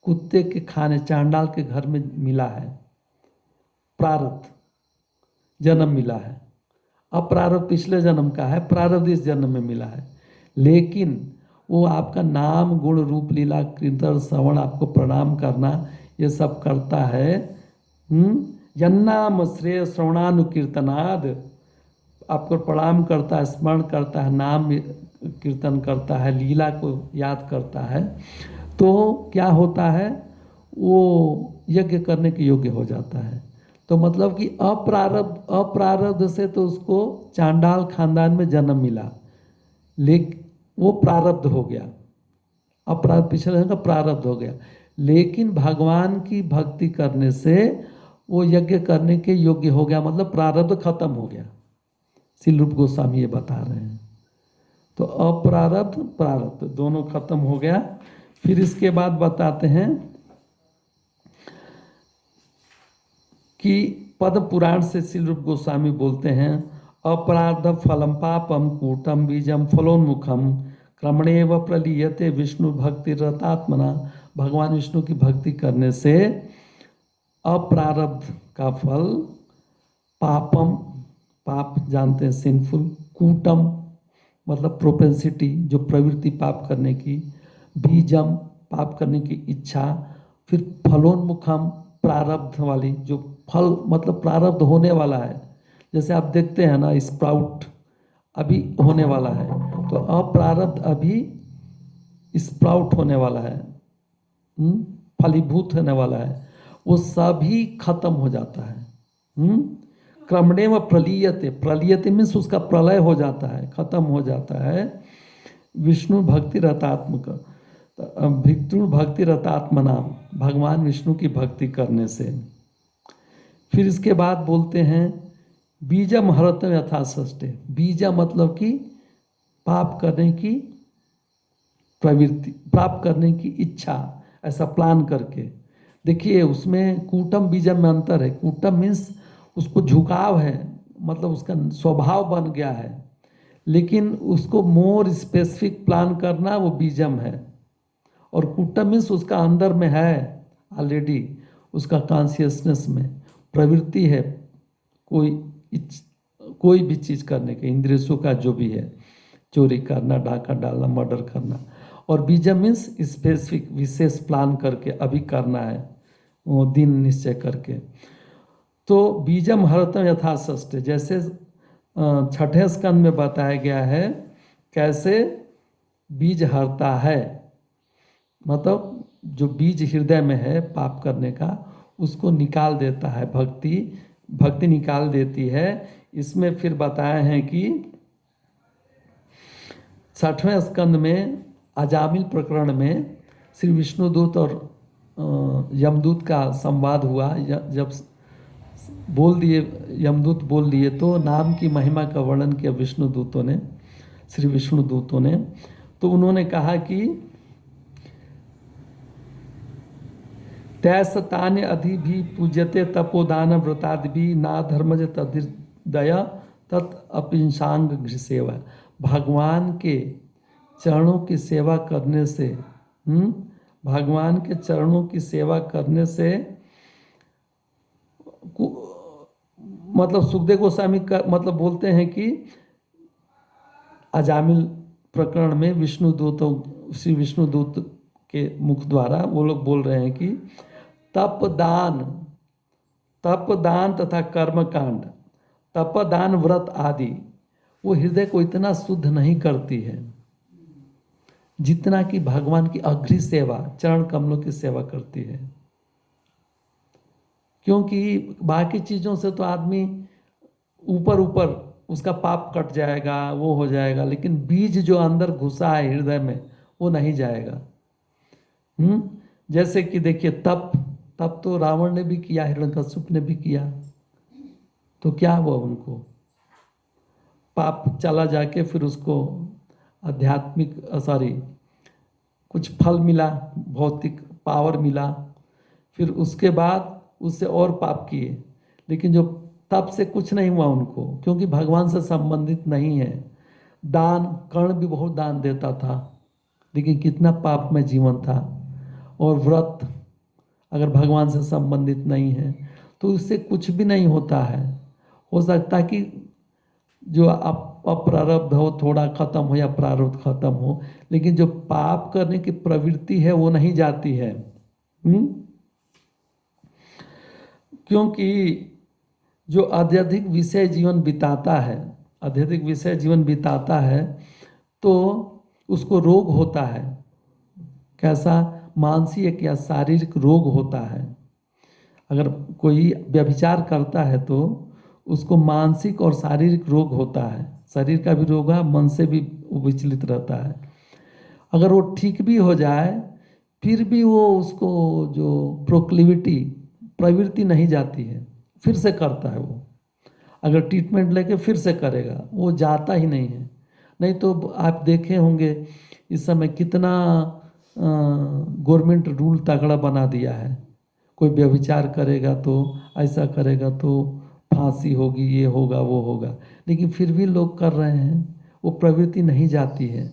कुत्ते के खाने चांडाल के घर में मिला है, प्रारब्ध जन्म मिला है। अप्रारब्ध पिछले जन्म का है, प्रारब्ध इस जन्म में मिला है। लेकिन वो आपका नाम गुण रूप लीला कीर्तन श्रवण, आपको प्रणाम करना, ये सब करता है। यन्नाम श्रेय श्रवणानुकीर्तनाद, आपको प्रणाम करता है, स्मरण करता है, नाम कीर्तन करता है, लीला को याद करता है, तो क्या होता है, वो यज्ञ करने के योग्य हो जाता है। तो मतलब कि अप्रारब्ध से तो उसको चांडाल खानदान में जन्म मिला, लेकिन वो प्रारब्ध हो गया, अपराध पिछले का प्रारब्ध हो गया। लेकिन भगवान की भक्ति करने से वो यज्ञ करने के योग्य हो गया, मतलब प्रारब्ध खत्म हो गया। श्री रूप गोस्वामी ये बता रहे हैं। तो अप्रारब्ध प्रारब्ध दोनों खत्म हो गया। फिर इसके बाद बताते हैं कि पद्म पुराण से श्री रूप गोस्वामी बोलते हैं, अपराध फलम पापम कूटम बीजम फलोन्मुखम क्रमणेव प्रलीयते विष्णु भक्ति रतात्मना, भगवान विष्णु की भक्ति करने से अप्रारब्ध का फल, पापम, पाप जानते हैं सिंफुल, कूटम मतलब प्रोपेंसिटी जो प्रवृत्ति पाप करने की, बीजम पाप करने की इच्छा, फिर फलोन्मुखम प्रारब्ध वाली जो फल मतलब प्रारब्ध होने वाला है, जैसे आप देखते हैं ना स्प्राउट अभी होने वाला है, तो अप्रारब्ध अभी स्प्राउट होने वाला है, फलीभूत होने वाला है, वो सभी खत्म हो जाता है। क्रमणेव प्रलीयते, प्रलीयते मीन्स उसका प्रलय हो जाता है, खत्म हो जाता है। विष्णु भक्ति रतात्मक, विष्णु भक्ति रतात्मना, भगवान विष्णु की भक्ति करने से। फिर इसके बाद बोलते हैं बीजम हरतम यथा सष्टे, बीजा मतलब कि पाप करने की प्रवृत्ति, पाप करने की इच्छा, ऐसा प्लान करके। देखिए उसमें कूटम बीजम में अंतर है। कूटम मीन्स उसको झुकाव है, मतलब उसका स्वभाव बन गया है, लेकिन उसको मोर स्पेसिफिक प्लान करना वो बीजम है। और कूटम मीन्स उसका अंदर में है ऑलरेडी, उसका कॉन्शियसनेस में प्रवृत्ति है कोई भी चीज़ करने के, इंद्रियों का जो भी है, चोरी करना, डाका डालना, मर्डर करना। और बीजम मीन्स स्पेसिफिक विशेष प्लान करके अभी करना है, वो दिन निश्चय करके। तो बीजम हरतम यथा सष्टे, जैसे छठे स्कंद में बताया गया है कैसे बीज हरता है, मतलब जो बीज हृदय में है पाप करने का उसको निकाल देता है, भक्ति निकाल देती है। इसमें फिर बताए हैं कि 60वें स्कंद में अजामिल प्रकरण में श्री विष्णुदूत और यमदूत का संवाद हुआ। जब बोल दिए, यमदूत बोल दिए, तो नाम की महिमा का वर्णन किया विष्णुदूतों ने, श्री विष्णुदूतों ने। तो उन्होंने कहा कि तैसतान्य अधि भी पूज्यते तपोदान व्रतादि ना धर्मज तदिर्दय तत् अपिंसांग घृसेवा, भगवान के चरणों की सेवा करने से, भगवान के चरणों की सेवा करने से, मतलब सुखदेव गोस्वामी का मतलब बोलते हैं कि अजामिल प्रकरण में विष्णुदूतों, श्री विष्णुदूत के मुख द्वारा वो लोग बोल रहे हैं कि तपदान तथा कर्मकांड, तपदान व्रत आदि वो हृदय को इतना शुद्ध नहीं करती है जितना कि भगवान की अग्नि सेवा, चरण कमलों की सेवा करती है। क्योंकि बाकी चीज़ों से तो आदमी ऊपर ऊपर उसका पाप कट जाएगा, वो हो जाएगा, लेकिन बीज जो अंदर घुसा है हृदय में वो नहीं जाएगा। जैसे कि देखिए तप तो रावण ने भी किया, हिरण्यकश्यप ने भी किया, तो क्या हुआ, उनको पाप चला जाके फिर उसको आध्यात्मिक कुछ फल मिला, भौतिक पावर मिला, फिर उसके बाद उससे और पाप किए, लेकिन जो तप से कुछ नहीं हुआ उनको, क्योंकि भगवान से संबंधित नहीं है। दान, कर्ण भी बहुत दान देता था, लेकिन कितना पाप में जीवन था। और व्रत अगर भगवान से संबंधित नहीं है तो उससे कुछ भी नहीं होता है। हो सकता है कि जो अप्रारब्ध हो थोड़ा खत्म हो या प्रारब्ध खत्म हो, लेकिन जो पाप करने की प्रवृत्ति है वो नहीं जाती है। क्योंकि जो अत्यधिक विषय जीवन बिताता है, अत्यधिक विषय जीवन बिताता है तो उसको रोग होता है। कैसा? मानसिक या शारीरिक रोग होता है। अगर कोई व्यभिचार करता है तो उसको मानसिक और शारीरिक रोग होता है, शरीर का भी रोग है, मन से भी विचलित रहता है। अगर वो ठीक भी हो जाए फिर भी वो उसको जो प्रवृत्ति नहीं जाती है, फिर से करता है वो। अगर ट्रीटमेंट लेके फिर से करेगा, वो जाता ही नहीं है। नहीं तो आप देखे होंगे इस समय कितना गवर्नमेंट रूल तगड़ा बना दिया है। कोई व्यभिचार करेगा तो ऐसा करेगा तो फांसी होगी, ये होगा वो होगा, लेकिन फिर भी लोग कर रहे हैं, वो प्रवृत्ति नहीं जाती है।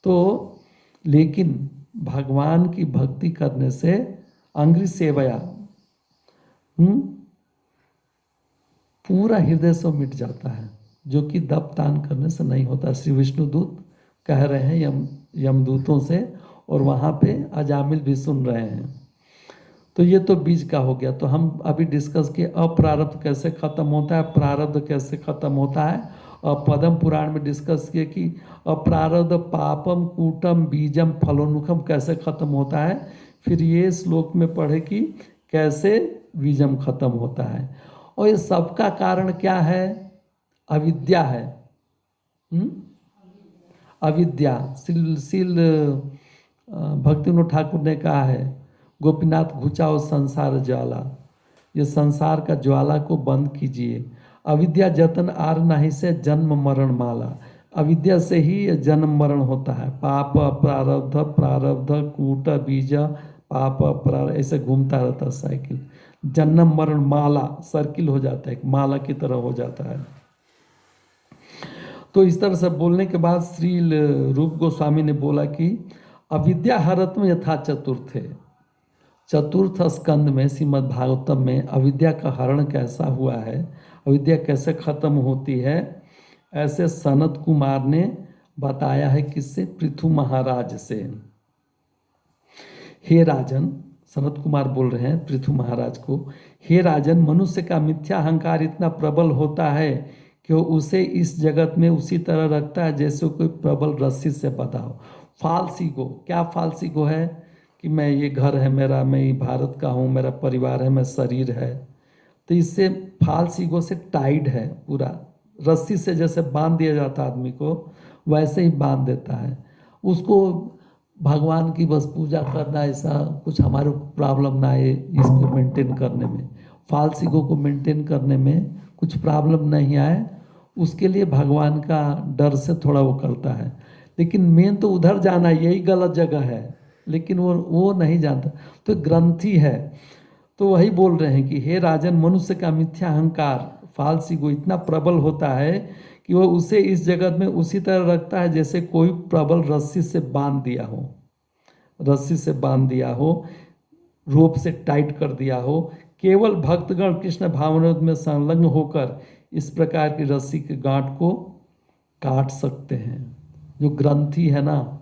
तो लेकिन भगवान की भक्ति करने से अंग्री सेवया पूरा हृदय से मिट जाता है, जो कि दप दान करने से नहीं होता। श्री विष्णुदूत कह रहे हैं यमदूतों से, और वहाँ पे अजामिल भी सुन रहे हैं। तो ये तो बीज का हो गया। तो हम अभी डिस्कस किए अप्रारब्ध कैसे खत्म होता है, प्रारब्ध कैसे खत्म होता है। और पद्म पुराण में डिस्कस किए कि अप्रारब्ध पापम कूटम बीजम फलोनुखम कैसे खत्म होता है। फिर ये श्लोक में पढ़े कि कैसे बीजम खत्म होता है। और ये सबका कारण क्या है? अविद्या है। अविद्या। सील भक्तिविनोद ठाकुर ने कहा है, गोपीनाथ घुचाओ संसार ज्वाला, ये संसार का ज्वाला को बंद कीजिए। अविद्या जतन आर नाही से जन्म मरण माला। अविद्या से ही ये जन्म मरण होता है। पाप प्रारब्ध प्रारब्ध कूट बीज पाप प्रारब्ध, ऐसे घूमता रहता है साइकिल। जन्म मरण माला, सर्किल हो जाता है, एक माला की तरह हो जाता है। तो इस तरह से बोलने के बाद श्री रूप गोस्वामी ने बोला कि अविद्या हरत्म यथा चतुर्थ है। चतुर्थ स्कंद में श्रीमद् भागवतम में अविद्या का हरण कैसा हुआ है, अविद्या कैसे खत्म होती है, ऐसे सनत कुमार ने बताया है। किससे? पृथु महाराज से। हे राजन, सनत कुमार बोल रहे हैं पृथु महाराज को, हे राजन, मनुष्य का मिथ्या अहंकार इतना प्रबल होता है कि वो उसे इस जगत में उसी तरह रखता है जैसे कोई प्रबल रस्सी से बंधा हो। False ego. क्या फाल्स ईगो है? कि मैं, ये घर है मेरा, मैं ये भारत का हूँ, मेरा परिवार है, मैं शरीर है। तो इससे फाल्स ईगो से टाइड है पूरा। रस्सी से जैसे बांध दिया जाता आदमी को, वैसे ही बांध देता है उसको। भगवान की बस पूजा करना, ऐसा कुछ हमारे प्रॉब्लम ना आए इसको मेंटेन करने में, फाल्स ईगो को मेंटेन करने में कुछ प्रॉब्लम नहीं आए, उसके लिए भगवान का डर से थोड़ा वो करता है। लेकिन मेन तो उधर जाना, यही गलत जगह है, लेकिन वो नहीं जानता। तो ग्रंथि है। तो वही बोल रहे हैं कि हे राजन, मनुष्य का मिथ्या अहंकार फाल्स ईगो इतना प्रबल होता है कि वह उसे इस जगत में उसी तरह रखता है जैसे कोई प्रबल रस्सी से बांध दिया हो, रस्सी से बांध दिया हो, रोप से टाइट कर दिया हो। केवल भक्तगण कृष्ण भावनामृत में संलग्न होकर इस प्रकार की रस्सी के गांठ को काट सकते हैं। जो ग्रंथि है ना,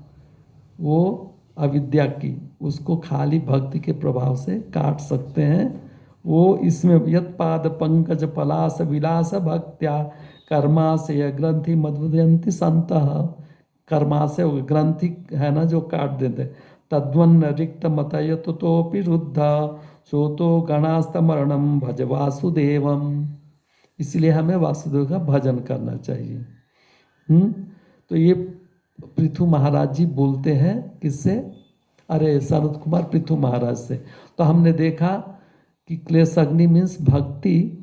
वो अविद्या की, उसको खाली भक्ति के प्रभाव से काट सकते हैं। वो इसमें यत पाद पंकज पलास विलास भक्त्या कर्मा से ग्रंथि मधुदयंती संत। कर्मा से ग्रंथि है ना जो काट देते। तद्वन्न रिक्त मतय तोपि रुद्ध सोतो गणास्त मरणम भज वासुदेवम। इसलिए हमें वासुदेव का भजन करना चाहिए। तो ये पृथु महाराज जी बोलते हैं किससे? अरे सनत कुमार पृथु महाराज से। तो हमने देखा कि क्लेश अग्नि मीन्स भक्ति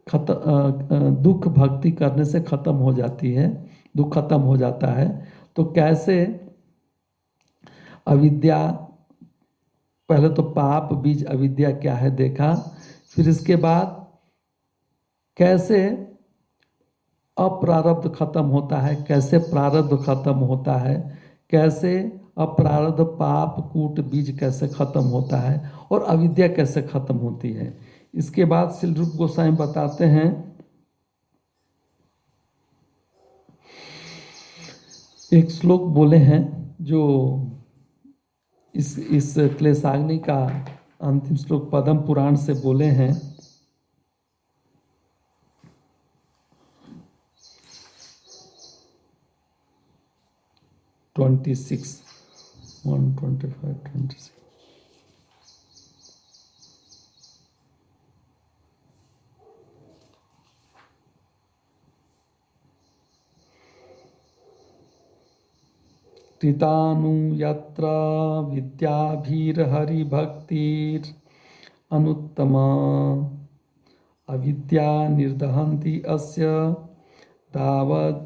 दुख भक्ति करने से खत्म हो जाती है, दुख खत्म हो जाता है। तो कैसे अविद्या, पहले तो पाप बीज अविद्या क्या है देखा, फिर इसके बाद कैसे अप्रारब्ध खत्म होता है, कैसे प्रारब्ध खत्म होता है, कैसे अप्रारब्ध पाप कूट बीज कैसे खत्म होता है, और अविद्या कैसे खत्म होती है। इसके बाद श्री रूप गोस्वामी बताते हैं, एक श्लोक बोले हैं जो इस क्लेशाग्नि का अंतिम श्लोक पद्म पुराण से बोले हैं। ट्वेंटी 125-26 कृतानु यत्र विद्याभिर्हरिभक्तिर् अनुत्तमा अविद्या निर्दहन्ति अस्य तावत्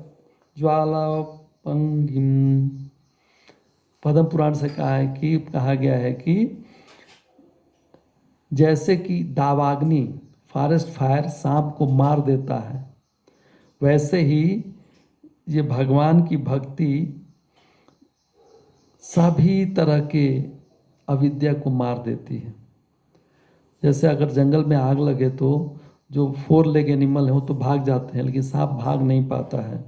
ज्वालापंगिम। पद्म पुराण से कहा गया है कि जैसे कि दावाग्नि, फॉरेस्ट फायर सांप को मार देता है, वैसे ही ये भगवान की भक्ति सभी तरह के अविद्या को मार देती है। जैसे अगर जंगल में आग लगे तो जो 4 लेग एनिमल है वो तो भाग जाते हैं, लेकिन सांप भाग नहीं पाता है।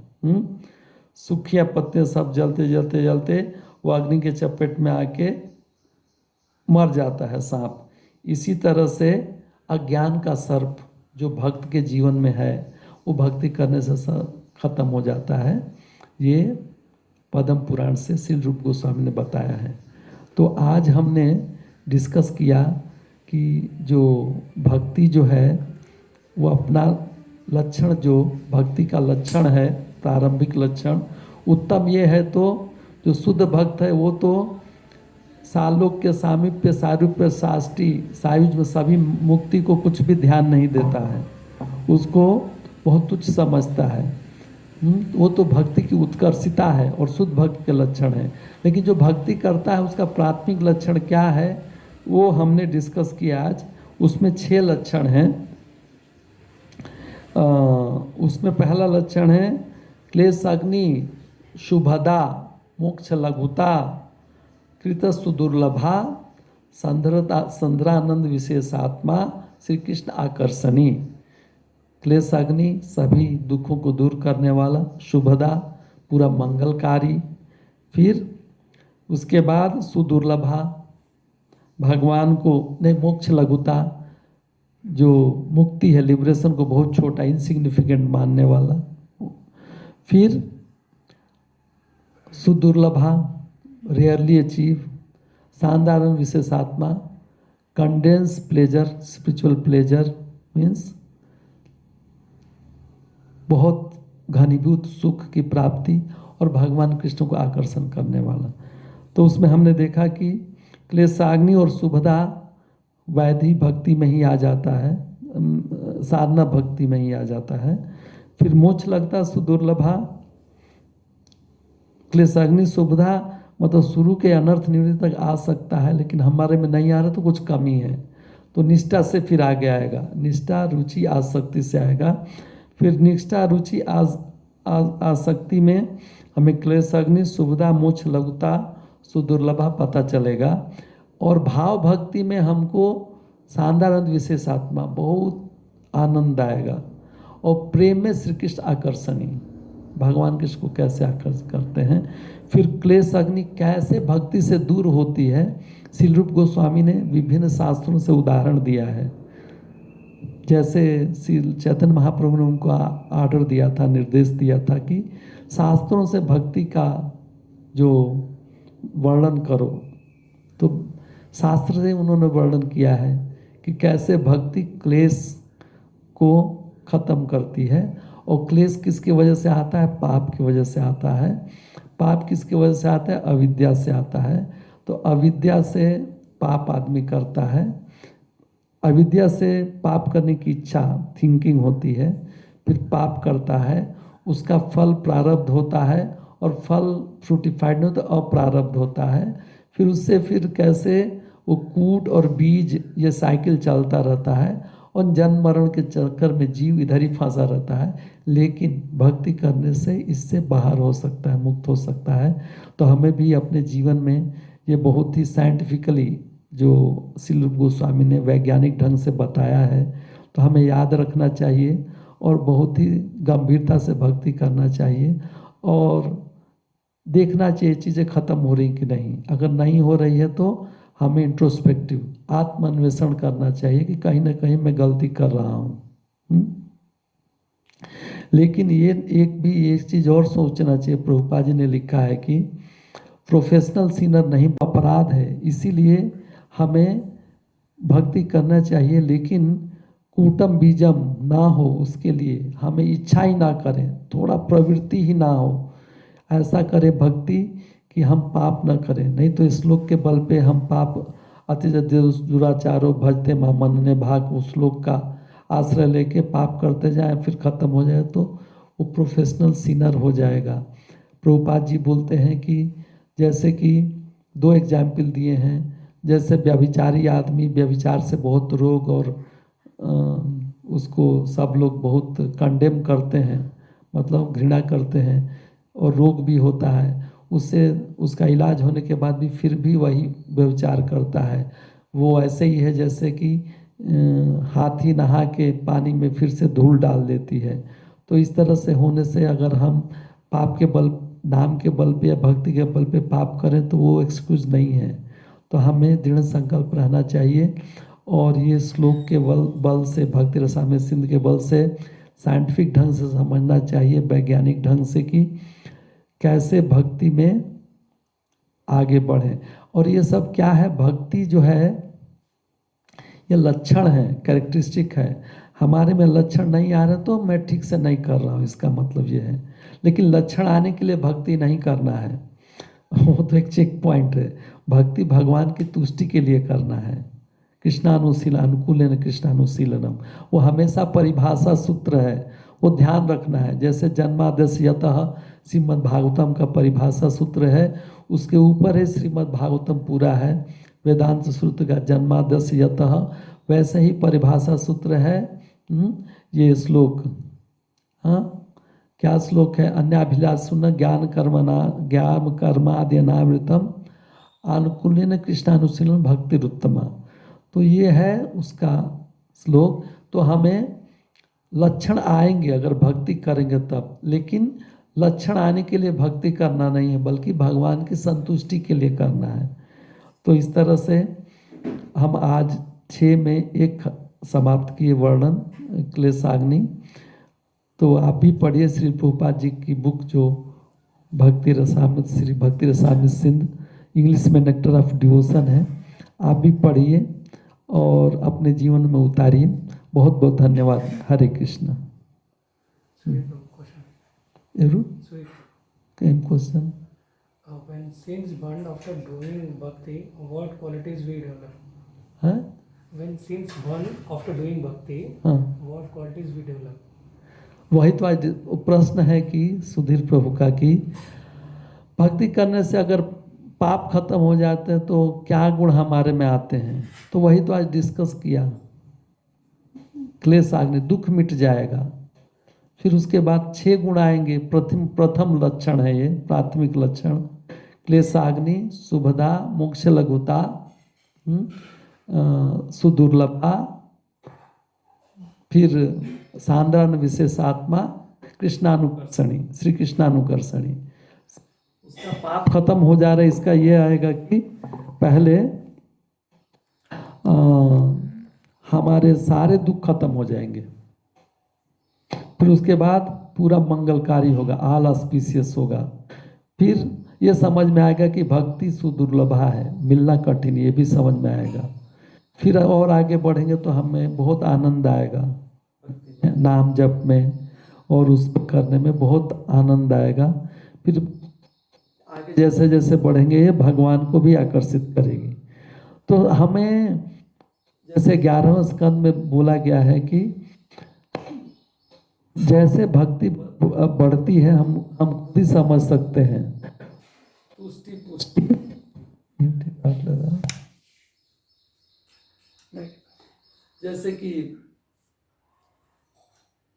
सूखिया पत्ते सब जलते जलते जलते वो अग्नि के चपेट में आके मर जाता है सांप। इसी तरह से अज्ञान का सर्प जो भक्त के जीवन में है वो भक्ति करने से खत्म हो जाता है। ये पद्म पुराण से श्री रूप गोस्वामी ने बताया है। तो आज हमने डिस्कस किया कि जो भक्ति जो है वो अपना लक्षण, जो भक्ति का लक्षण है, प्रारंभिक लक्षण उत्तम ये है, तो जो शुद्ध भक्त है वो तो सालोक के सामीप्य सारूप्य साष्टी सायुज में सभी मुक्ति को कुछ भी ध्यान नहीं देता है, उसको बहुत तुच्छ समझता है। वो तो भक्ति की उत्कर्षिता है और शुद्ध भक्ति के लक्षण है। लेकिन जो भक्ति करता है उसका प्राथमिक लक्षण क्या है वो हमने डिस्कस किया आज। उसमें 6 लक्षण हैं। उसमें पहला लक्षण है क्लेश अग्नि शुभदा मोक्ष लघुता कृतस्तु दुर्लभा संद्रानंद विशेषात्मा श्री कृष्ण आकर्षणी। क्लेश अग्नि सभी दुखों को दूर करने वाला, शुभदा पूरा मंगलकारी, फिर उसके बाद सुदुर्लभा भगवान को नहीं, मोक्ष लघुता जो मुक्ति है, लिबरेशन को बहुत छोटा इनसिग्निफिकेंट मानने वाला, फिर सुदुर्लभा रेयरली अचीव, साधारण विशेषात्मा condense pleasure spiritual pleasure means बहुत घनीभूत सुख की प्राप्ति, और भगवान कृष्ण को आकर्षण करने वाला। तो उसमें हमने देखा कि क्लेशाग्नि और शुभदा वैधि भक्ति में ही आ जाता है, साधना भक्ति में ही आ जाता है। फिर मोक्ष लगता सुदुर्लभा, क्लेशाग्नि शुभदा मतलब शुरू के अनर्थ निवृत्ति तक आ सकता है, लेकिन हमारे में नहीं आ रहा तो कुछ कमी है, तो निष्ठा से फिर आगे आएगा, निष्ठा रुचि आसक्ति से आएगा। फिर निष्ठा रुचि आसक्ति में हमें क्लेशाग्नि शुभदा मोक्ष लघुता सुदुर्लभा पता चलेगा। और भाव भक्ति में हमको शानदार विशेषात्मा बहुत आनंद आएगा, और प्रेम में श्री कृष्ण आकर्षणी, भगवान कृष्ण को कैसे आकर्षित करते हैं। फिर क्लेश अग्नि कैसे भक्ति से दूर होती है, श्री रूप गोस्वामी ने विभिन्न शास्त्रों से उदाहरण दिया है। जैसे श्री चैतन्य महाप्रभु ने उनको आर्डर दिया था, निर्देश दिया था कि शास्त्रों से भक्ति का जो वर्णन करो, तो शास्त्र से उन्होंने वर्णन किया है कि कैसे भक्ति क्लेश को खत्म करती है। और क्लेश किसकी वजह से आता है? पाप की वजह से आता है। पाप किसकी वजह से आता है? अविद्या से आता है। तो अविद्या से पाप आदमी करता है, अविद्या से पाप करने की इच्छा थिंकिंग होती है, फिर पाप करता है, उसका फल प्रारब्ध होता है, और फल फ्रूटिफाइड नहीं होता, अप्रारब्ध होता है। फिर उससे फिर कैसे वो कूट और बीज ये साइकिल चलता रहता है, और जन्म मरण के चक्कर में जीव इधर ही फंसा रहता है। लेकिन भक्ति करने से इससे बाहर हो सकता है, मुक्त हो सकता है। तो हमें भी अपने जीवन में ये बहुत ही साइंटिफिकली जो श्री रूप गोस्वामी ने वैज्ञानिक ढंग से बताया है, तो हमें याद रखना चाहिए और बहुत ही गंभीरता से भक्ति करना चाहिए, और देखना चाहिए चीज़ें खत्म हो रही कि नहीं। अगर नहीं हो रही है तो हमें इंट्रोस्पेक्टिव आत्मान्वेषण करना चाहिए कि कहीं ना कहीं मैं गलती कर रहा हूँ। लेकिन ये एक चीज़ और सोचना चाहिए, प्रभुपाद जी ने लिखा है कि प्रोफेशनल सिनर नहीं, अपराध है, इसीलिए हमें भक्ति करना चाहिए, लेकिन कूटम बीजम ना हो, उसके लिए हमें इच्छा ही ना करें, थोड़ा प्रवृत्ति ही ना हो, ऐसा करें भक्ति कि हम पाप न करें। नहीं तो श्लोक के बल पे हम पाप अति दुराचारो भजते मनने भाग, उस श्लोक का आश्रय लेके पाप करते जाएं, फिर खत्म हो जाए तो वो प्रोफेशनल सिनर हो जाएगा। प्रभुपाद जी बोलते हैं कि जैसे कि 2 एग्जाम्पल दिए हैं, जैसे व्यभिचारी आदमी, व्यभिचार से बहुत रोग और उसको सब लोग बहुत कंडेम करते हैं, मतलब घृणा करते हैं, और रोग भी होता है। उससे उसका इलाज होने के बाद भी फिर भी वही व्यभिचार करता है। वो ऐसे ही है जैसे कि हाथी नहा के पानी में फिर से धूल डाल देती है। तो इस तरह से होने से अगर हम पाप के बल, नाम के बल पे या भक्ति के बल पे पाप करें तो वो एक्सक्यूज नहीं है। तो हमें दृढ़ संकल्प रहना चाहिए और ये श्लोक के बल से, भक्ति रसामृत सिंधु के बल से साइंटिफिक ढंग से समझना चाहिए, वैज्ञानिक ढंग से, कि कैसे भक्ति में आगे बढ़ें। और ये सब क्या है, भक्ति जो है ये लक्षण है, कैरेक्टरिस्टिक है। हमारे में लक्षण नहीं आ रहे तो मैं ठीक से नहीं कर रहा हूँ, इसका मतलब ये है। लेकिन लक्षण आने के लिए भक्ति नहीं करना है, वो तो एक चेक पॉइंट है। भक्ति भगवान की तुष्टि के लिए करना है। कृष्णानुशील अनुकूलन कृष्णानुशीलनम, वो हमेशा परिभाषा सूत्र है, वो ध्यान रखना है। जैसे जन्माद्यस्यतः श्रीमद् भागवतम का परिभाषा सूत्र है, उसके ऊपर है श्रीमद् भागवतम पूरा है, वेदांत सूत्र का जन्माद्यस्यतः, वैसे ही परिभाषा सूत्र है ये श्लोक। हाँ, क्या श्लोक है? अन्याभिलाषुन ज्ञान कर्माद्यनावृतम अनुकूलन कृष्णानुशीलन भक्ति उत्तमा। तो ये है उसका श्लोक। तो हमें लक्षण आएंगे अगर भक्ति करेंगे तब, लेकिन लक्षण आने के लिए भक्ति करना नहीं है, बल्कि भगवान की संतुष्टि के लिए करना है। तो इस तरह से हम आज 6 में एक समाप्त किए वर्णन क्लेशाग्नि। तो आप भी पढ़िए श्री प्रभुपाद जी की बुक जो भक्ति रसामृत, श्री भक्ति रसामृत सिंध, इंग्लिश में नेक्टर ऑफ डिवोशन है। आप भी पढ़िए और अपने जीवन में उतारिए। बहुत बहुत धन्यवाद। Hare Krishna. Question When sins burn after doing bhakti, what qualities we develop? हाँ When sins burn after doing bhakti, हाँ, what qualities we develop? वही तो आज प्रश्न है कि सुधीर प्रभु का, कि भक्ति करने से अगर पाप खत्म हो जाते हैं तो क्या गुण हमारे में आते हैं। तो वही तो आज डिस्कस किया। क्लेशाग्नि, दुख मिट जाएगा। फिर उसके बाद 6 गुण आएंगे। प्रथम लक्षण है ये, प्राथमिक लक्षण, क्लेशाग्नि, शुभदा, मोक्ष लघुता, सुदुर्लभा, फिर सांद्रन विशेषात्मा, कृष्णानुकर्षणी, श्री कृष्णानुकर्षणी। उसका पाप खत्म हो जा रहा है, इसका ये आएगा कि पहले हमारे सारे दुख खत्म हो जाएंगे, फिर उसके बाद पूरा मंगलकारी होगा, ऑल ऑस्पिशियस होगा। फिर ये समझ में आएगा कि भक्ति सुदुर्लभा है, मिलना कठिन, ये भी समझ में आएगा। फिर और आगे बढ़ेंगे तो हमें बहुत आनंद आएगा नाम जप में, और उस करने में बहुत आनंद आएगा। फिर आगे जैसे जैसे बढ़ेंगे ये भगवान को भी आकर्षित करेगी। तो हमें जैसे 11वें स्कंद में बोला गया है कि जैसे भक्ति बढ़ती है हम खुद ही समझ सकते हैं। पुष्टि पुष्टि जैसे कि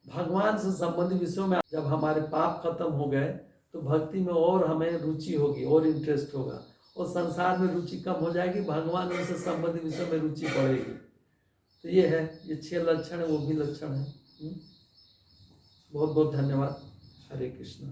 भगवान से संबंधित विषयों में जब हमारे पाप खत्म हो गए तो भक्ति में और हमें रुचि होगी और इंटरेस्ट होगा, और संसार में रुचि कम हो जाएगी, भगवान से संबंधित विषयों में रुचि बढ़ेगी। तो ये है, ये 6 लक्षण है, वो भी लक्षण है। बहुत बहुत धन्यवाद। हरे कृष्णा।